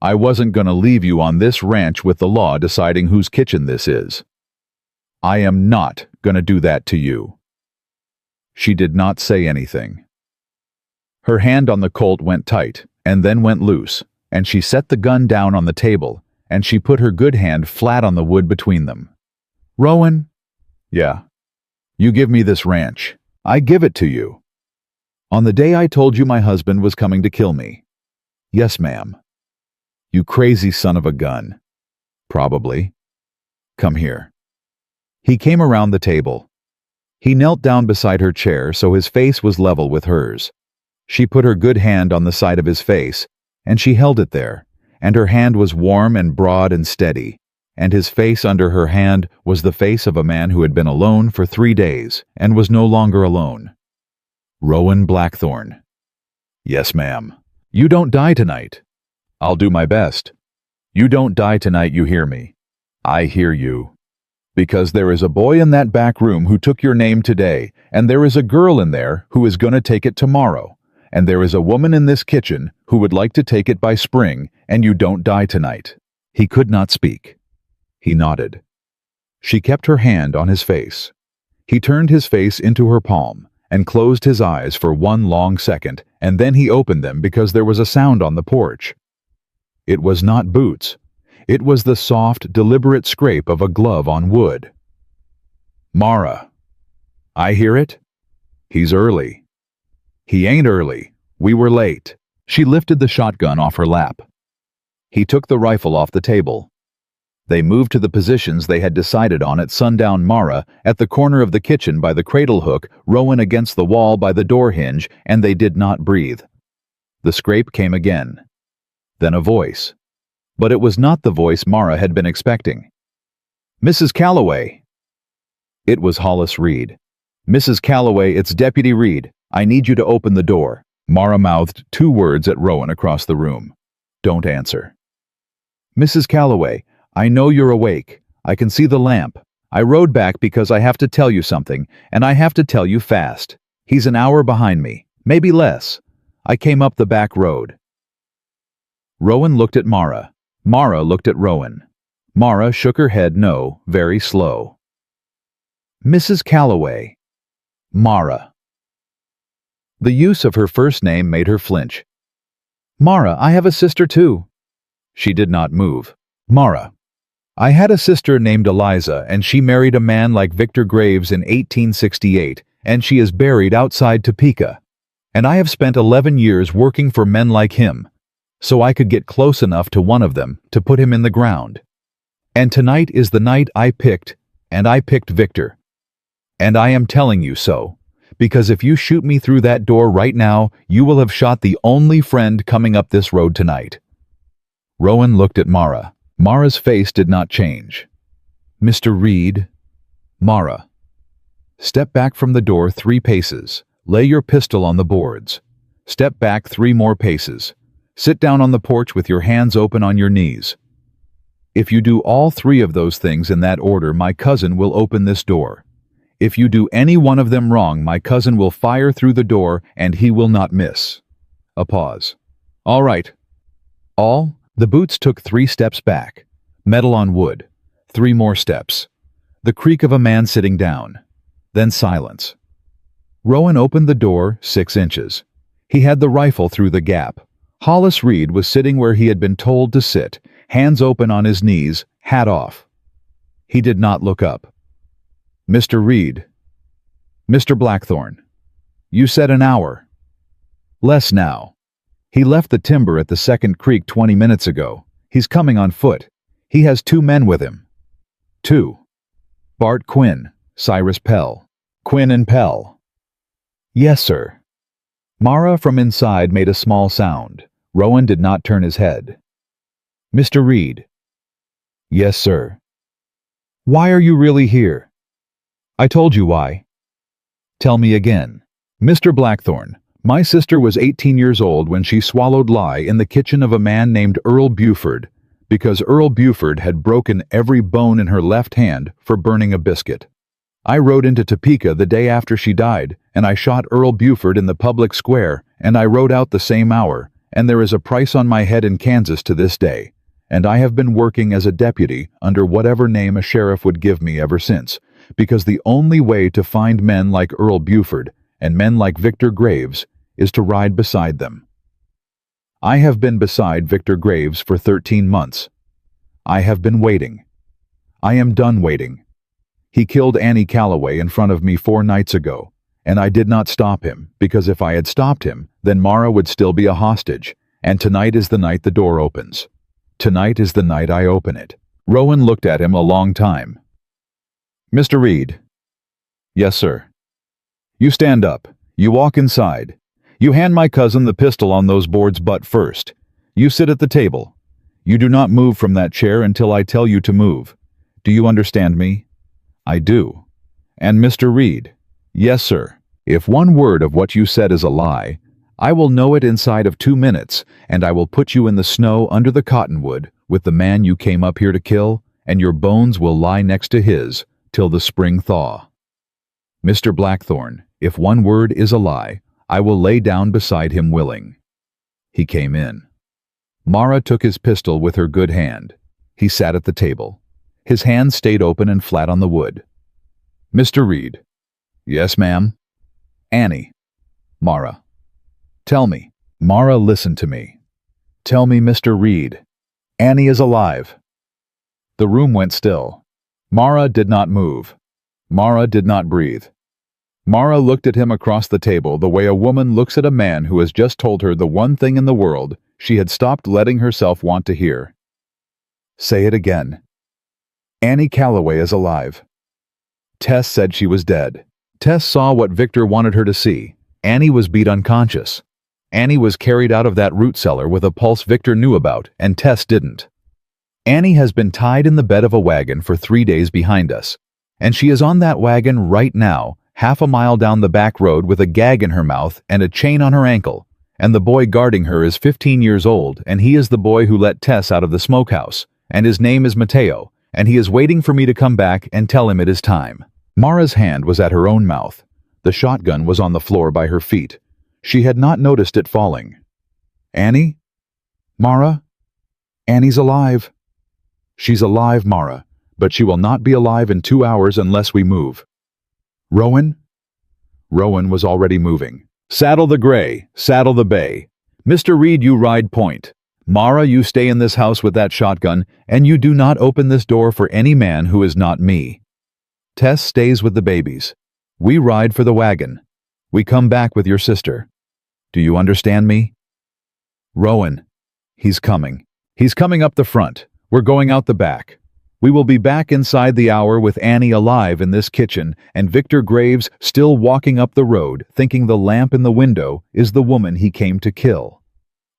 I wasn't gonna leave you on this ranch with the law deciding whose kitchen this is. I am not gonna do that to you. She did not say anything. Her hand on the Colt went tight, and then went loose, and she set the gun down on the table, and she put her good hand flat on the wood between them. Rowan? Yeah. You give me this ranch. I give it to you. On the day I told you my husband was coming to kill me. Yes, ma'am. You crazy son of a gun. Probably. Come here. He came around the table. He knelt down beside her chair so his face was level with hers. She put her good hand on the side of his face, and she held it there, and her hand was warm and broad and steady, and his face under her hand was the face of a man who had been alone for 3 days and was no longer alone. Rowan Blackthorne. Yes, ma'am. You don't die tonight. I'll do my best. You don't die tonight, you hear me. I hear you. Because there is a boy in that back room who took your name today, and there is a girl in there who is going to take it tomorrow, and there is a woman in this kitchen who would like to take it by spring, and you don't die tonight. He could not speak. He nodded. She kept her hand on his face. He turned his face into her palm and closed his eyes for 1 long second, and then he opened them because there was a sound on the porch. It was not boots. It was the soft, deliberate scrape of a glove on wood. Mara. I hear it? He's early. He ain't early. We were late. She lifted the shotgun off her lap. He took the rifle off the table. They moved to the positions they had decided on at sundown. Mara at the corner of the kitchen by the cradle hook, Rowan against the wall by the door hinge, and they did not breathe. The scrape came again. Then a voice. But it was not the voice Mara had been expecting. Mrs. Calloway. It was Hollis Reed. Mrs. Calloway, it's Deputy Reed. I need you to open the door. Mara mouthed 2 words at Rowan across the room. Don't answer. Mrs. Calloway, I know you're awake. I can see the lamp. I rode back because I have to tell you something, and I have to tell you fast. He's an hour behind me, maybe less. I came up the back road. Rowan looked at Mara. Mara looked at Rowan. Mara shook her head no, very slow. Mrs. Calloway. Mara. The use of her first name made her flinch. Mara, I have a sister too. She did not move. Mara. I had a sister named Eliza, and she married a man like Victor Graves in 1868, and she is buried outside Topeka. And I have spent 11 years working for men like him, so I could get close enough to one of them to put him in the ground. And tonight is the night I picked, and I picked Victor. And I am telling you so, because if you shoot me through that door right now, you will have shot the only friend coming up this road tonight. Rowan looked at Mara. Mara's face did not change. Mr. Reed. Mara. Step back from the door 3 paces. Lay your pistol on the boards. Step back 3 more paces. Sit down on the porch with your hands open on your knees. If you do all 3 of those things in that order, my cousin will open this door. If you do any one of them wrong, my cousin will fire through the door and he will not miss. A pause. All right. All? The boots took 3 steps back. Metal on wood. 3 more steps. The creak of a man sitting down. Then silence. Rowan opened the door 6 inches. He had the rifle through the gap. Hollis Reed was sitting where he had been told to sit, hands open on his knees, hat off. He did not look up. Mr. Reed. Mr. Blackthorne. You said an hour. Less now. He left the timber at the second creek 20 minutes ago. He's coming on foot. He has 2 men with him. 2. Bart Quinn, Cyrus Pell. Quinn and Pell. Yes, sir. Mara from inside made a small sound. Rowan did not turn his head. Mr. Reed. Yes, sir. Why are you really here? I told you why. Tell me again. Mr. Blackthorne. My sister was 18 years old when she swallowed lye in the kitchen of a man named Earl Buford, because Earl Buford had broken every bone in her left hand for burning a biscuit. I rode into Topeka the day after she died, and I shot Earl Buford in the public square, and I rode out the same hour, and there is a price on my head in Kansas to this day, and I have been working as a deputy under whatever name a sheriff would give me ever since, because the only way to find men like Earl Buford and men like Victor Graves is to ride beside them. I have been beside Victor Graves for 13 months. I have been waiting. I am done waiting. He killed Annie Calloway in front of me 4 nights ago, and I did not stop him, because if I had stopped him, then Mara would still be a hostage, and tonight is the night the door opens. Tonight is the night I open it. Rowan looked at him a long time. Mr. Reed. Yes, sir. You stand up. You walk inside. You hand my cousin the pistol on those boards butt first. You sit at the table. You do not move from that chair until I tell you to move. Do you understand me? I do. And Mr. Reed? Yes, sir. If one word of what you said is a lie, I will know it inside of 2 minutes, and I will put you in the snow under the cottonwood with the man you came up here to kill, and your bones will lie next to his till the spring thaw. Mr. Blackthorne, if one word is a lie, I will lay down beside him willing. He came in. Mara took his pistol with her good hand. He sat at the table. His hand stayed open and flat on the wood. Mr. Reed. Yes, ma'am. Annie. Mara. Tell me. Mara, listen to me. Tell me, Mr. Reed. Annie is alive. The room went still. Mara did not move. Mara did not breathe. Mara looked at him across the table the way a woman looks at a man who has just told her the one thing in the world she had stopped letting herself want to hear. Say it again. Annie Calloway is alive. Tess said she was dead. Tess saw what Victor wanted her to see. Annie was beat unconscious. Annie was carried out of that root cellar with a pulse Victor knew about, and Tess didn't. Annie has been tied in the bed of a wagon for 3 days behind us, and she is on that wagon right now, half a mile down the back road with a gag in her mouth and a chain on her ankle, and the boy guarding her is 15 years old, and he is the boy who let Tess out of the smokehouse, and his name is Mateo, and he is waiting for me to come back and tell him it is time. Mara's hand was at her own mouth. The shotgun was on the floor by her feet. She had not noticed it falling. Annie? Mara? Annie's alive. She's alive, Mara, but she will not be alive in 2 hours unless we move. Rowan? Rowan was already moving. Saddle the gray, saddle the bay. Mr. Reed, you ride point. Mara, you stay in this house with that shotgun, and you do not open this door for any man who is not me. Tess stays with the babies. We ride for the wagon. We come back with your sister. Do you understand me? Rowan. He's coming. He's coming up the front. We're going out the back. We will be back inside the hour with Annie alive in this kitchen and Victor Graves still walking up the road thinking the lamp in the window is the woman he came to kill.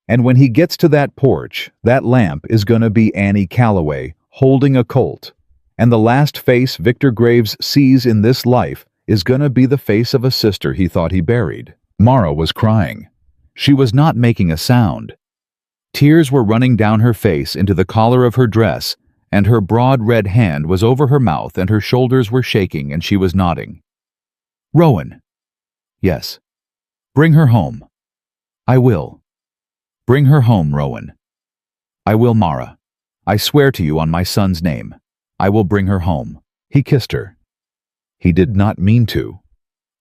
And when he gets to that porch, that lamp is gonna be Annie Calloway holding a Colt. And the last face Victor Graves sees in this life is gonna be the face of a sister he thought he buried. Mara was crying. She was not making a sound. Tears were running down her face into the collar of her dress, and her broad red hand was over her mouth and her shoulders were shaking and she was nodding. Rowan. Yes. Bring her home. I will. Bring her home, Rowan. I will, Mara. I swear to you on my son's name. I will bring her home. He kissed her. He did not mean to.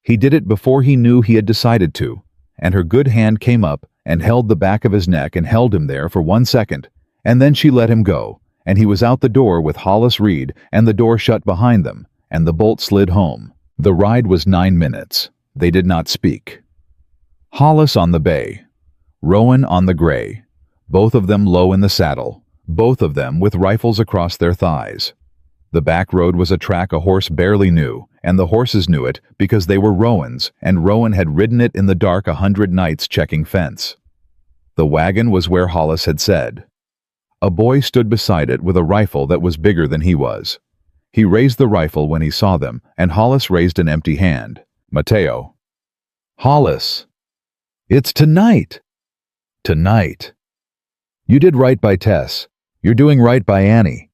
He did it before he knew he had decided to, and her good hand came up and held the back of his neck and held him there for 1 second, and then she let him go, and he was out the door with Hollis Reed and the door shut behind them, and the bolt slid home. The ride was 9 minutes. They did not speak. Hollis on the bay, Rowan on the gray, both of them low in the saddle, both of them with rifles across their thighs. The back road was a track a horse barely knew, and the horses knew it because they were Rowan's, and Rowan had ridden it in the dark 100 nights checking fence. The wagon was where Hollis had said. A boy stood beside it with a rifle that was bigger than he was. He raised the rifle when he saw them, and Hollis raised an empty hand. Mateo. Hollis. It's tonight. Tonight. You did right by Tess. You're doing right by Annie.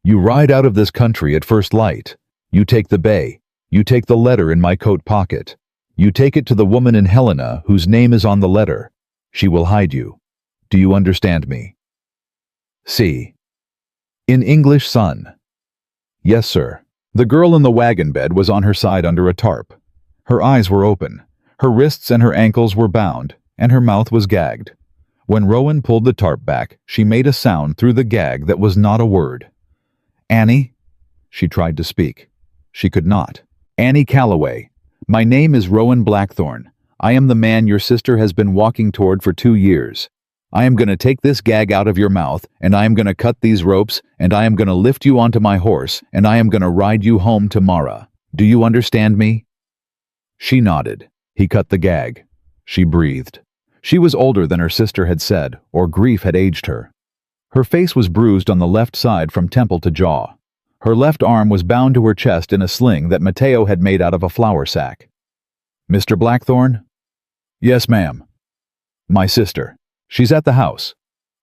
You ride out of this country at first light. You take the bay. You take the letter in my coat pocket. You take it to the woman in Helena whose name is on the letter. She will hide you. Do you understand me? C. In English, son. Yes, sir. The girl in the wagon bed was on her side under a tarp. Her eyes were open. Her wrists and her ankles were bound, and her mouth was gagged. When Rowan pulled the tarp back, she made a sound through the gag that was not a word. Annie? She tried to speak. She could not. Annie Calloway. My name is Rowan Blackthorne. I am the man your sister has been walking toward for 2 years. I am going to take this gag out of your mouth, and I am going to cut these ropes, and I am going to lift you onto my horse, and I am going to ride you home to Mara. Do you understand me? She nodded. He cut the gag. she breathed. She was older than her sister had said, or grief had aged her. Her face was bruised on the left side from temple to jaw. Her left arm was bound to her chest in a sling that Mateo had made out of a flour sack. "Mr. Blackthorne?" "Yes, ma'am." "My sister. She's at the house.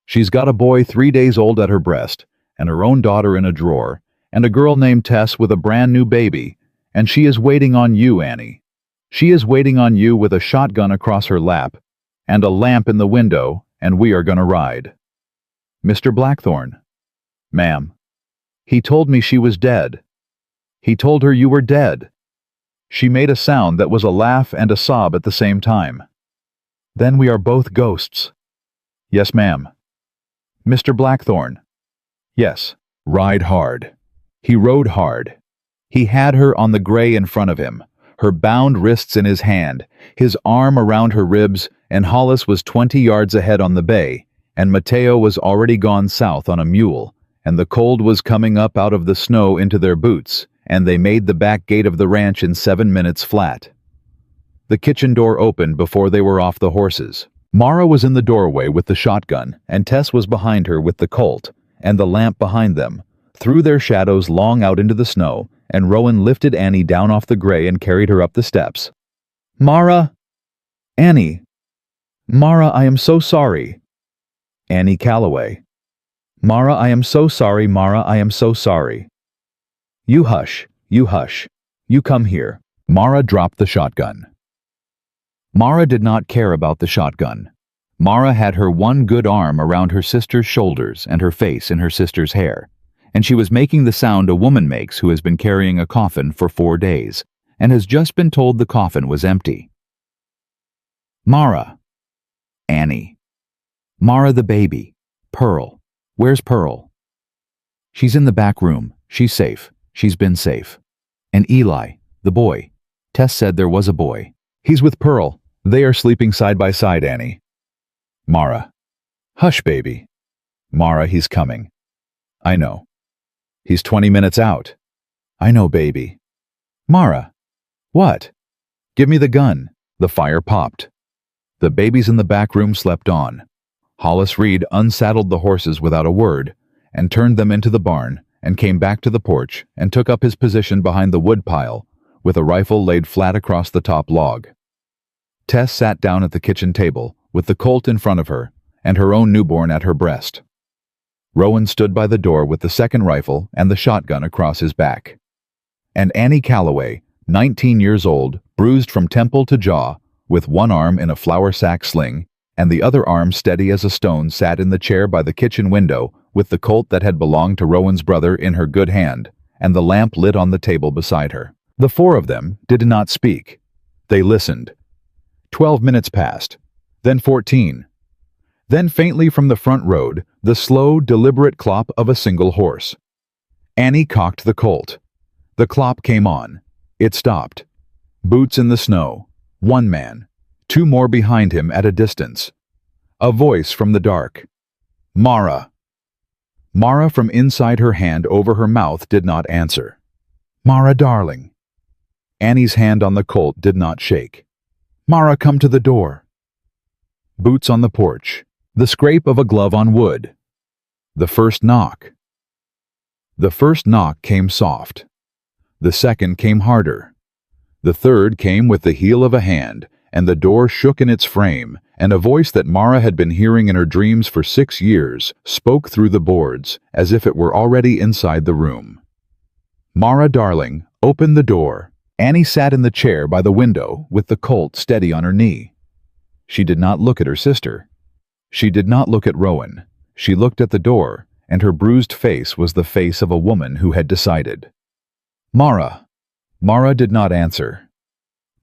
She's got a boy 3 days old at her breast, and her own daughter in a drawer, and a girl named Tess with a brand new baby, and she is waiting on you, Annie. She is waiting on you with a shotgun across her lap, and a lamp in the window, and we are gonna ride." "Mr. Blackthorne?" "Ma'am." "He told me she was dead. He told her you were dead." She made a sound that was a laugh and a sob at the same time. "Then we are both ghosts." "Yes, ma'am." "Mr. Blackthorne?" "Yes." Ride hard. He rode hard. He had her on the gray in front of him, her bound wrists in his hand, his arm around her ribs, and Hollis was 20 yards ahead on the bay, and Mateo was already gone south on a mule, and the cold was coming up out of the snow into their boots, and they made the back gate of the ranch in 7 minutes flat. The kitchen door opened before they were off the horses. Mara was in the doorway with the shotgun, and Tess was behind her with the Colt, and the lamp behind them, threw their shadows long out into the snow, and Rowan lifted Annie down off the gray and carried her up the steps. "Mara! Annie! Mara, I am so sorry." Annie Calloway. "Mara, I am so sorry, Mara, I am so sorry." You hush, you hush. You come here." Mara dropped the shotgun. Mara did not care about the shotgun. Mara had her one good arm around her sister's shoulders and her face in her sister's hair, and she was making the sound a woman makes who has been carrying a coffin for 4 days and has just been told the coffin was empty. "Mara." Annie. "Mara the baby. Pearl. Where's Pearl?" "She's in the back room. She's safe. She's been safe." "And Eli, the boy. Tess said there was a boy." "He's with Pearl. They are sleeping side by side, Annie." Mara. "Hush, baby." Mara, he's coming. "I know." "He's 20 minutes out." "I know, baby." Mara. "What?" "Give me the gun." The fire popped. The babies in the back room slept on. Hollis Reed unsaddled the horses without a word, and turned them into the barn, and came back to the porch, and took up his position behind the wood pile, with a rifle laid flat across the top log. Tess sat down at the kitchen table, with the Colt in front of her, and her own newborn at her breast. Rowan stood by the door with the second rifle and the shotgun across his back. And Annie Calloway, 19 years old, bruised from temple to jaw, with one arm in a flour sack sling, and the other arm steady as a stone, sat in the chair by the kitchen window, with the Colt that had belonged to Rowan's brother in her good hand, and the lamp lit on the table beside her. The 4 of them did not speak. They listened. 12 minutes passed, then 14. Then faintly from the front road, the slow, deliberate clop of a single horse. Annie cocked the Colt. The clop came on. It stopped. Boots in the snow. 1 man. 2 more behind him at a distance. A voice from the dark. "Mara." Mara from inside her hand over her mouth did not answer. "Mara, darling." Annie's hand on the Colt did not shake. "Mara, come to the door." Boots on the porch. The scrape of a glove on wood. The first knock. The first knock came soft. The second came harder. The third came with the heel of a hand, and the door shook in its frame, and a voice that Mara had been hearing in her dreams for 6 years spoke through the boards, as if it were already inside the room. "Mara, darling, open the door." Annie sat in the chair by the window with the Colt steady on her knee. She did not look at her sister. She did not look at Rowan. She looked at the door, and her bruised face was the face of a woman who had decided. "Mara." Mara did not answer.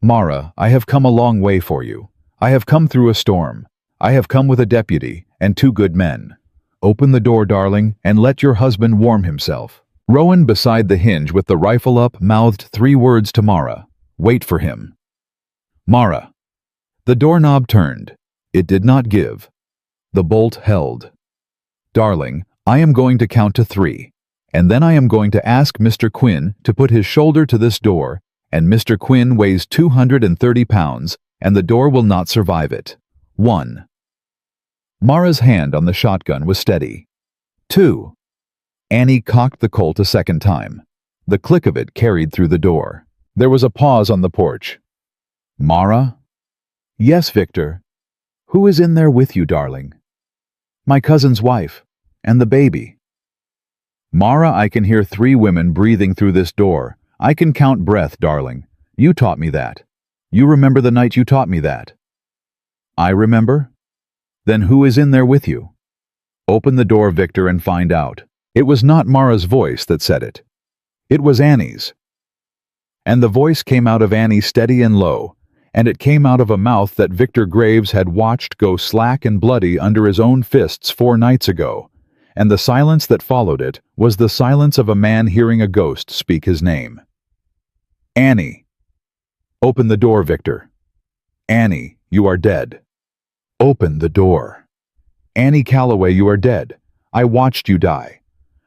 "Mara, I have come a long way for you. I have come through a storm. I have come with a deputy and 2 good men. Open the door, darling, and let your husband warm himself." Rowan beside the hinge with the rifle up mouthed 3 words to Mara. "Wait for him." "Mara." The doorknob turned. It did not give. The bolt held. "Darling, I am going to count to 3, and then I am going to ask Mr. Quinn to put his shoulder to this door, and Mr. Quinn weighs 230 pounds, and the door will not survive it. 1. Mara's hand on the shotgun was steady. 2. Annie cocked the Colt a second time. The click of it carried through the door. There was a pause on the porch. Mara? Yes, Victor. Who is in there with you, darling? My cousin's wife. And the baby. Mara, I can hear 3 women breathing through this door. I can count breath, darling. You taught me that. You remember the night you taught me that? I remember? Then who is in there with you? Open the door, Victor, and find out. It was not Mara's voice that said it. It was Annie's. And the voice came out of Annie steady and low, and it came out of a mouth that Victor Graves had watched go slack and bloody under his own fists 4 nights ago, and the silence that followed it was the silence of a man hearing a ghost speak his name. Annie. Open the door, Victor. Annie, you are dead. Open the door. Annie Calloway, you are dead. I watched you die.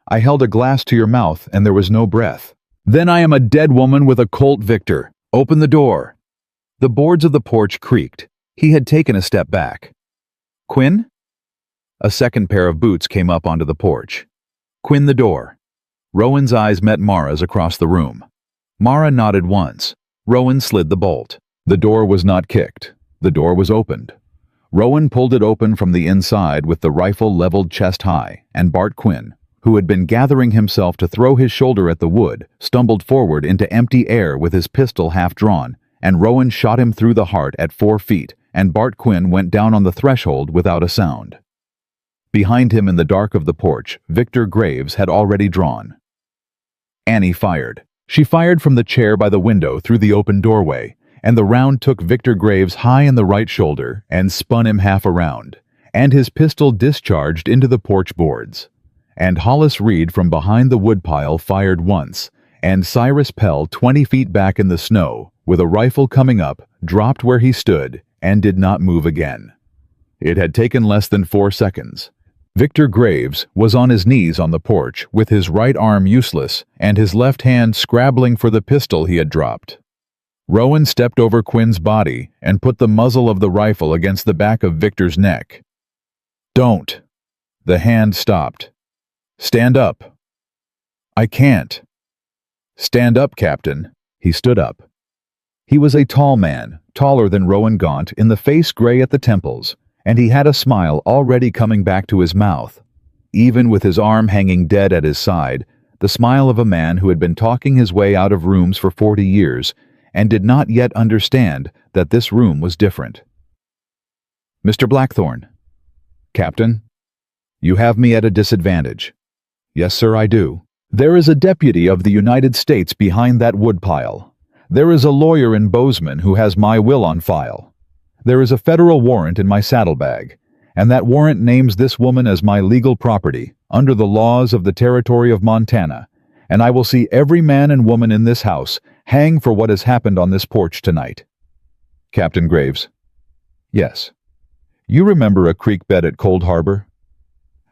I held a glass to your mouth and there was no breath. Then I am a dead woman with a Colt, Victor. Open the door. The boards of the porch creaked. He had taken a step back. Quinn? A second pair of boots came up onto the porch. Quinn, the door. Rowan's eyes met Mara's across the room. Mara nodded once. Rowan slid the bolt. The door was not kicked. The door was opened. Rowan pulled it open from the inside with the rifle leveled chest high, and Bart Quinn, who had been gathering himself to throw his shoulder at the wood, stumbled forward into empty air with his pistol half drawn, and Rowan shot him through the heart at 4 feet, and Bart Quinn went down on the threshold without a sound. Behind him in the dark of the porch, Victor Graves had already drawn. Annie fired. She fired from the chair by the window through the open doorway, and the round took Victor Graves high in the right shoulder and spun him half around, and his pistol discharged into the porch boards. And Hollis Reed from behind the woodpile fired once, and Cyrus Pell, 20 feet back in the snow, with a rifle coming up, dropped where he stood and did not move again. It had taken less than 4 seconds. Victor Graves was on his knees on the porch with his right arm useless and his left hand scrabbling for the pistol he had dropped. Rowan stepped over Quinn's body and put the muzzle of the rifle against the back of Victor's neck. Don't. The hand stopped. Stand up. I can't. Stand up, Captain. He stood up. He was a tall man, taller than Rowan Gaunt, in the face gray at the temples, and he had a smile already coming back to his mouth. Even with his arm hanging dead at his side, the smile of a man who had been talking his way out of rooms for 40 years and did not yet understand that this room was different. Mr. Blackthorne. Captain. You have me at a disadvantage. Yes, sir, I do. There is a deputy of the United States behind that woodpile. There is a lawyer in Bozeman who has my will on file. There is a federal warrant in my saddlebag, and that warrant names this woman as my legal property under the laws of the territory of Montana, and I will see every man and woman in this house hang for what has happened on this porch tonight. Captain Graves. Yes. You remember a creek bed at Cold Harbor?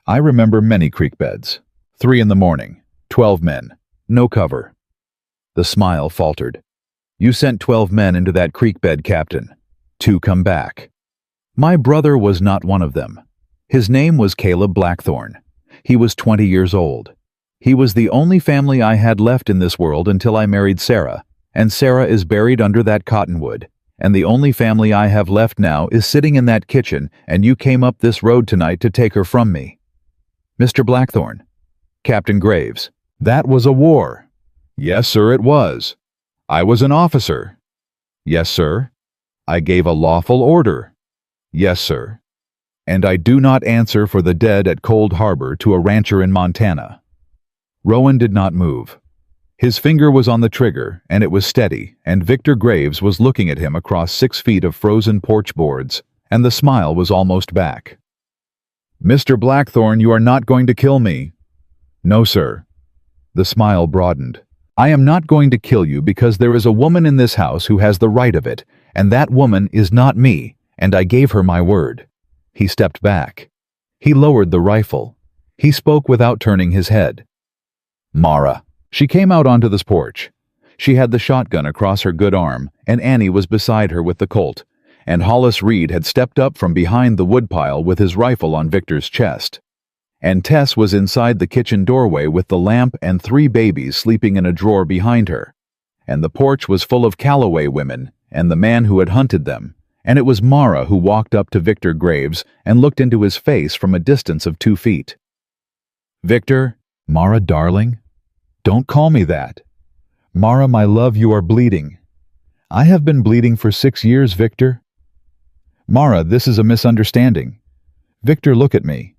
I remember many creek beds. 3 in the morning, 12 men, no cover. The smile faltered. You sent 12 men into that creek bed, Captain. 2 come back. My brother was not one of them. His name was Caleb Blackthorne. He was 20 years old. He was the only family I had left in this world until I married Sarah, and Sarah is buried under that cottonwood, and the only family I have left now is sitting in that kitchen, and you came up this road tonight to take her from me. Mr. Blackthorne. Captain Graves. That was a war. Yes, sir, it was. I was an officer. Yes, sir. I gave a lawful order. Yes, sir. And I do not answer for the dead at Cold Harbor to a rancher in Montana. Rowan did not move. His finger was on the trigger, and it was steady, and Victor Graves was looking at him across 6 feet of frozen porch boards, and the smile was almost back. Mr. Blackthorne, you are not going to kill me. No, sir. The smile broadened. I am not going to kill you because there is a woman in this house who has the right of it, and that woman is not me, and I gave her my word. He stepped back. He lowered the rifle. He spoke without turning his head. Mara. She came out onto this porch. She had the shotgun across her good arm, and Annie was beside her with the Colt, and Hollis Reed had stepped up from behind the woodpile with his rifle on Victor's chest. And Tess was inside the kitchen doorway with the lamp and 3 babies sleeping in a drawer behind her. And the porch was full of Calloway women and the man who had hunted them, and it was Mara who walked up to Victor Graves and looked into his face from a distance of 2 feet. "Victor, Mara darling, don't call me that. Mara, my love, you are bleeding. I have been bleeding for 6 years, Victor. Mara, this is a misunderstanding. Victor, look at me.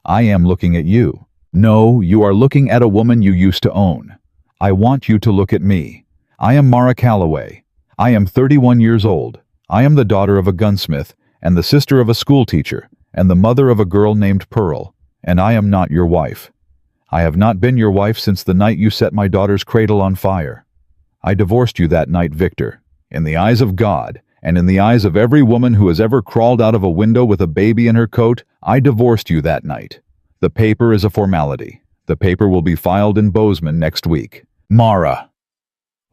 I am looking at you. No, you are looking at a woman you used to own. I want you to look at me. I am Mara Calloway. I am 31 years old. I am the daughter of a gunsmith, and the sister of a schoolteacher, and the mother of a girl named Pearl, and I am not your wife. I have not been your wife since the night you set my daughter's cradle on fire. I divorced you that night, Victor, in the eyes of God, and in the eyes of every woman who has ever crawled out of a window with a baby in her coat. I divorced you that night. The paper is a formality. The paper will be filed in Bozeman next week. Mara,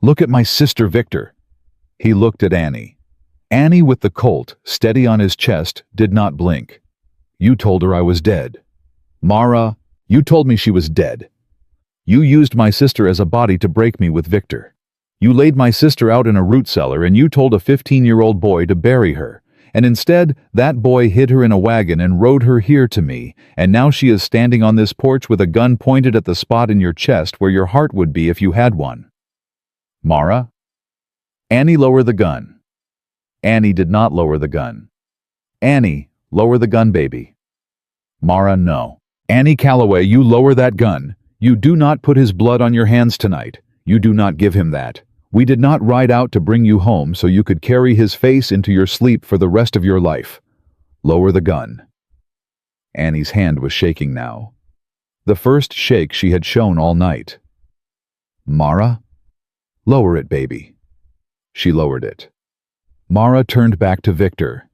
look at my sister, Victor." He looked at Annie. Annie, with the Colt steady on his chest, did not blink. "You told her I was dead. Mara, you told me she was dead. You used my sister as a body to break me with Victor. You laid my sister out in a root cellar and you told a 15-year-old boy to bury her. And instead, that boy hid her in a wagon and rode her here to me, and now she is standing on this porch with a gun pointed at the spot in your chest where your heart would be if you had one. Mara?" "Annie, lower the gun." Annie did not lower the gun. "Annie, lower the gun, baby." "Mara, no. Annie Calloway, you lower that gun. You do not put his blood on your hands tonight. You do not give him that. We did not ride out to bring you home so you could carry his face into your sleep for the rest of your life. Lower the gun." Annie's hand was shaking now. The first shake she had shown all night. "Mara? Lower it, baby." She lowered it. Mara turned back to Victor.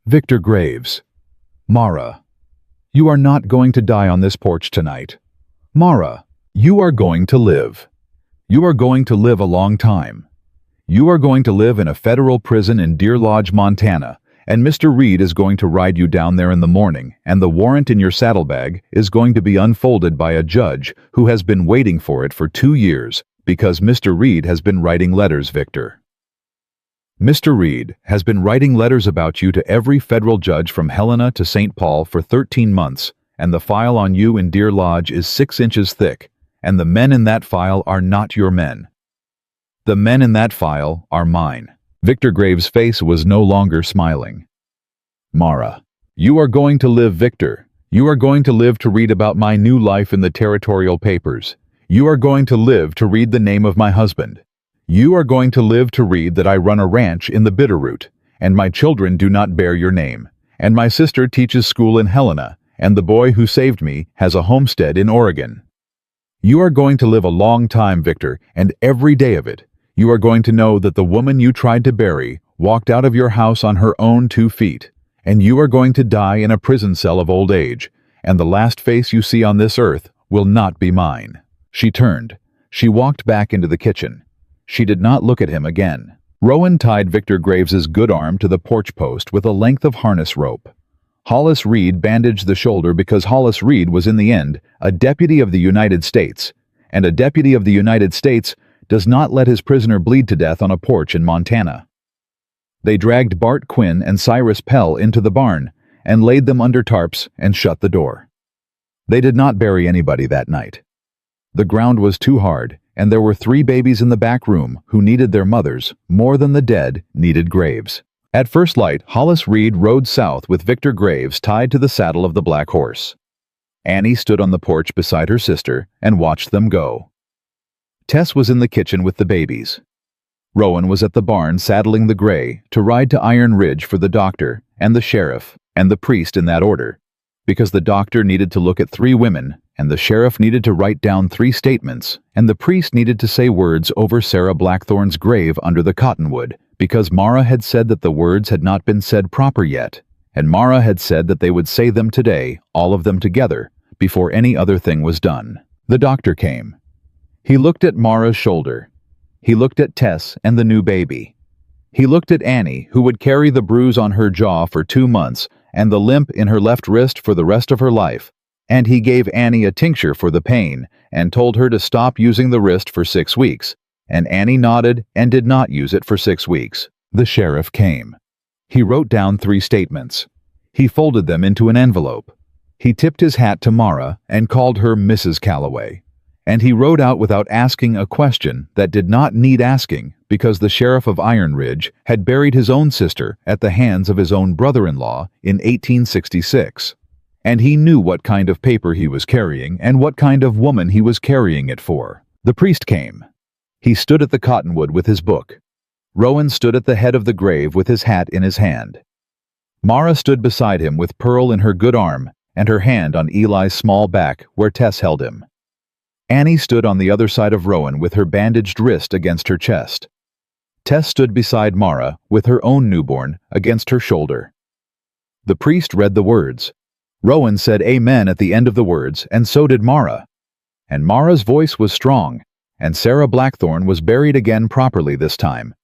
"Victor Graves. Mara, you are not going to die on this porch tonight. Mara, you are going to live. You are going to live a long time. You are going to live in a federal prison in Deer Lodge, Montana, and Mr. Reed is going to ride you down there in the morning, and the warrant in your saddlebag is going to be unfolded by a judge who has been waiting for it for 2 years because Mr. Reed has been writing letters, Victor. Mr. Reed has been writing letters about you to every federal judge from Helena to St. Paul for 13 months, and the file on you in Deer Lodge is 6 inches thick, and the men in that file are not your men. The men in that file are mine." Victor Graves' face was no longer smiling. "Mara, you are going to live, Victor. You are going to live to read about my new life in the territorial papers. You are going to live to read the name of my husband. You are going to live to read that I run a ranch in the Bitterroot, and my children do not bear your name, and my sister teaches school in Helena, and the boy who saved me has a homestead in Oregon. You are going to live a long time, Victor, and every day of it, you are going to know that the woman you tried to bury walked out of your house on her own 2 feet, and you are going to die in a prison cell of old age, and the last face you see on this earth will not be mine." She turned. She walked back into the kitchen. She did not look at him again. Rowan tied Victor Graves's good arm to the porch post with a length of harness rope. Hollis Reed bandaged the shoulder because Hollis Reed was in the end a deputy of the United States, and a deputy of the United States does not let his prisoner bleed to death on a porch in Montana. They dragged Bart Quinn and Cyrus Pell into the barn and laid them under tarps and shut the door. They did not bury anybody that night. The ground was too hard, and there were 3 babies in the back room who needed their mothers more than the dead needed graves. At first light, Hollis Reed rode south with Victor Graves tied to the saddle of the black horse. Annie stood on the porch beside her sister and watched them go. Tess was in the kitchen with the babies. Rowan was at the barn saddling the gray to ride to Iron Ridge for the doctor and the sheriff and the priest in that order, because the doctor needed to look at 3 women, and the sheriff needed to write down 3 statements, and the priest needed to say words over Sarah Blackthorn's grave under the cottonwood, because Mara had said that the words had not been said proper yet, and Mara had said that they would say them today, all of them together, before any other thing was done. The doctor came. He looked at Mara's shoulder. He looked at Tess and the new baby. He looked at Annie, who would carry the bruise on her jaw for 2 months and the limp in her left wrist for the rest of her life, and he gave Annie a tincture for the pain and told her to stop using the wrist for 6 weeks, and Annie nodded and did not use it for 6 weeks. The sheriff came. He wrote down 3 statements. He folded them into an envelope. He tipped his hat to Mara and called her Mrs. Calloway. And he rode out without asking a question that did not need asking, because the sheriff of Iron Ridge had buried his own sister at the hands of his own brother-in-law in 1866. And he knew what kind of paper he was carrying and what kind of woman he was carrying it for. The priest came. He stood at the cottonwood with his book. Rowan stood at the head of the grave with his hat in his hand. Mara stood beside him with Pearl in her good arm and her hand on Eli's small back where Tess held him. Annie stood on the other side of Rowan with her bandaged wrist against her chest. Tess stood beside Mara with her own newborn against her shoulder. The priest read the words. Rowan said amen at the end of the words, and so did Mara. And Mara's voice was strong, and Sarah Blackthorne was buried again properly this time,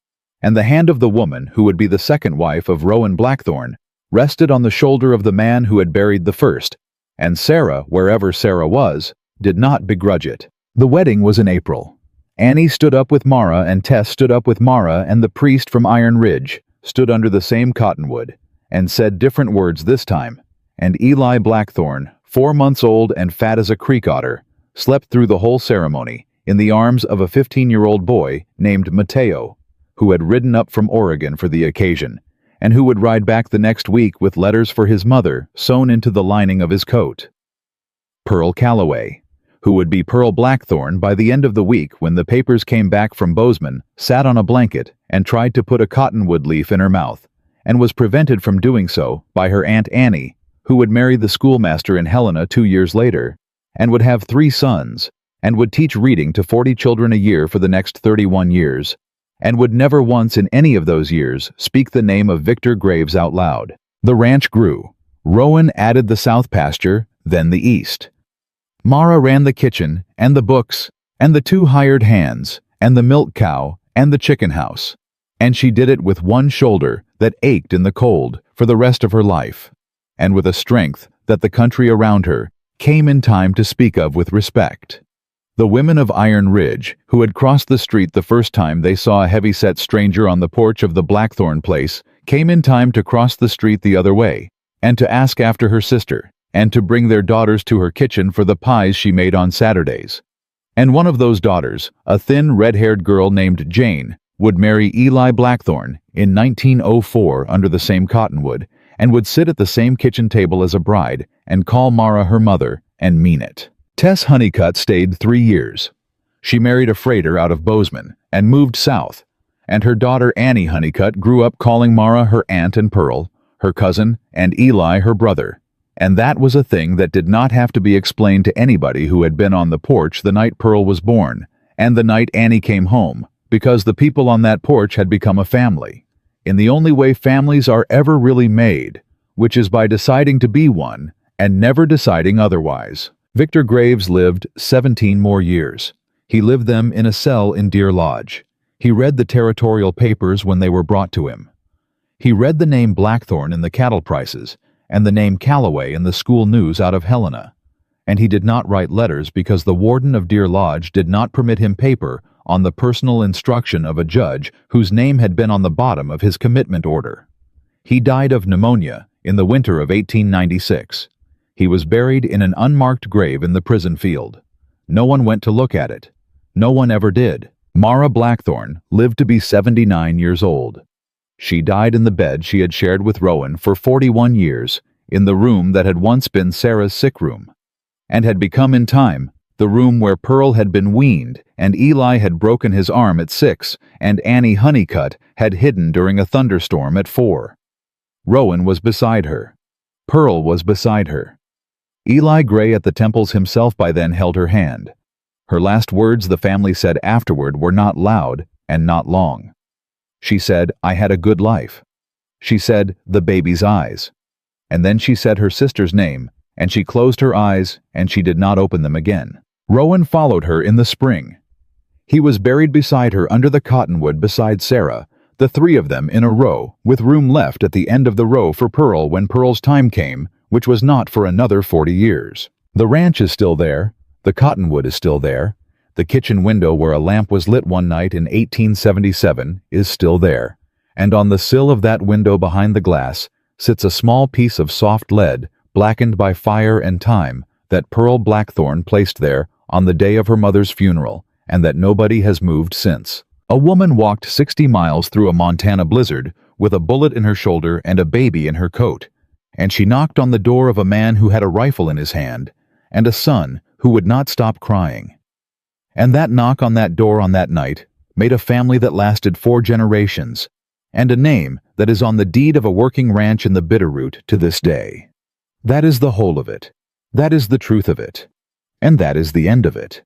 and the hand of the woman who would be the second wife of Rowan Blackthorne rested on the shoulder of the man who had buried the first, and Sarah, wherever Sarah was, did not begrudge it. The wedding was in April. Annie stood up with Mara and Tess stood up with Mara, and the priest from Iron Ridge stood under the same cottonwood and said different words this time, and Eli Blackthorne, 4 months old and fat as a creek otter, slept through the whole ceremony in the arms of a 15-year-old boy named Mateo, who had ridden up from Oregon for the occasion, and who would ride back the next week with letters for his mother sewn into the lining of his coat. Pearl Calloway, who would be Pearl Blackthorne by the end of the week when the papers came back from Bozeman, sat on a blanket and tried to put a cottonwood leaf in her mouth, and was prevented from doing so by her Aunt Annie, who would marry the schoolmaster in Helena 2 years later, and would have 3 sons, and would teach reading to 40 children a year for the next 31 years, and would never once in any of those years speak the name of Victor Graves out loud. The ranch grew. Rowan added the south pasture, then the east. Mara ran the kitchen, and the books, and the 2 hired hands, and the milk cow, and the chicken house. And she did it with one shoulder that ached in the cold for the rest of her life, and with a strength that the country around her came in time to speak of with respect. The women of Iron Ridge, who had crossed the street the first time they saw a heavy-set stranger on the porch of the Blackthorne place, came in time to cross the street the other way, and to ask after her sister, and to bring their daughters to her kitchen for the pies she made on Saturdays. And one of those daughters, a thin, red-haired girl named Jane, would marry Eli Blackthorne in 1904 under the same cottonwood, and would sit at the same kitchen table as a bride, and call Mara her mother, and mean it. Tess Honeycutt stayed 3 years. She married a freighter out of Bozeman, and moved south, and her daughter Annie Honeycutt grew up calling Mara her aunt and Pearl, her cousin, and Eli her brother. And that was a thing that did not have to be explained to anybody who had been on the porch the night Pearl was born, and the night Annie came home, because the people on that porch had become a family, in the only way families are ever really made, which is by deciding to be one, and never deciding otherwise. Victor Graves lived 17 more years. He lived them in a cell in Deer Lodge. He read the territorial papers when they were brought to him. He read the name Blackthorne in the cattle prices, and the name Calloway in the school news out of Helena. And he did not write letters because the warden of Deer Lodge did not permit him paper on the personal instruction of a judge whose name had been on the bottom of his commitment order. He died of pneumonia in the winter of 1896. He was buried in an unmarked grave in the prison field. No one went to look at it. No one ever did. Mara Blackthorne lived to be 79 years old. She died in the bed she had shared with Rowan for 41 years, in the room that had once been Sarah's sick room, and had become in time the room where Pearl had been weaned, and Eli had broken his arm at 6, and Annie Honeycutt had hidden during a thunderstorm at 4. Rowan was beside her. Pearl was beside her. Eli Gray at the temples himself by then held her hand. Her last words the family said afterward were not loud and not long. She said, "I had a good life." She said, "the baby's eyes." And then she said her sister's name, and she closed her eyes, and she did not open them again. Rowan followed her in the spring. He was buried beside her under the cottonwood beside Sarah, the three of them in a row, with room left at the end of the row for Pearl when Pearl's time came, which was not for another 40 years. The ranch is still there, the cottonwood is still there, the kitchen window where a lamp was lit one night in 1877 is still there, and on the sill of that window behind the glass sits a small piece of soft lead, blackened by fire and time, that Pearl Blackthorne placed there on the day of her mother's funeral, and that nobody has moved since. A woman walked 60 miles through a Montana blizzard with a bullet in her shoulder and a baby in her coat, and she knocked on the door of a man who had a rifle in his hand, and a son who would not stop crying. And that knock on that door on that night made a family that lasted 4 generations, and a name that is on the deed of a working ranch in the Bitterroot to this day. That is the whole of it. That is the truth of it. And that is the end of it.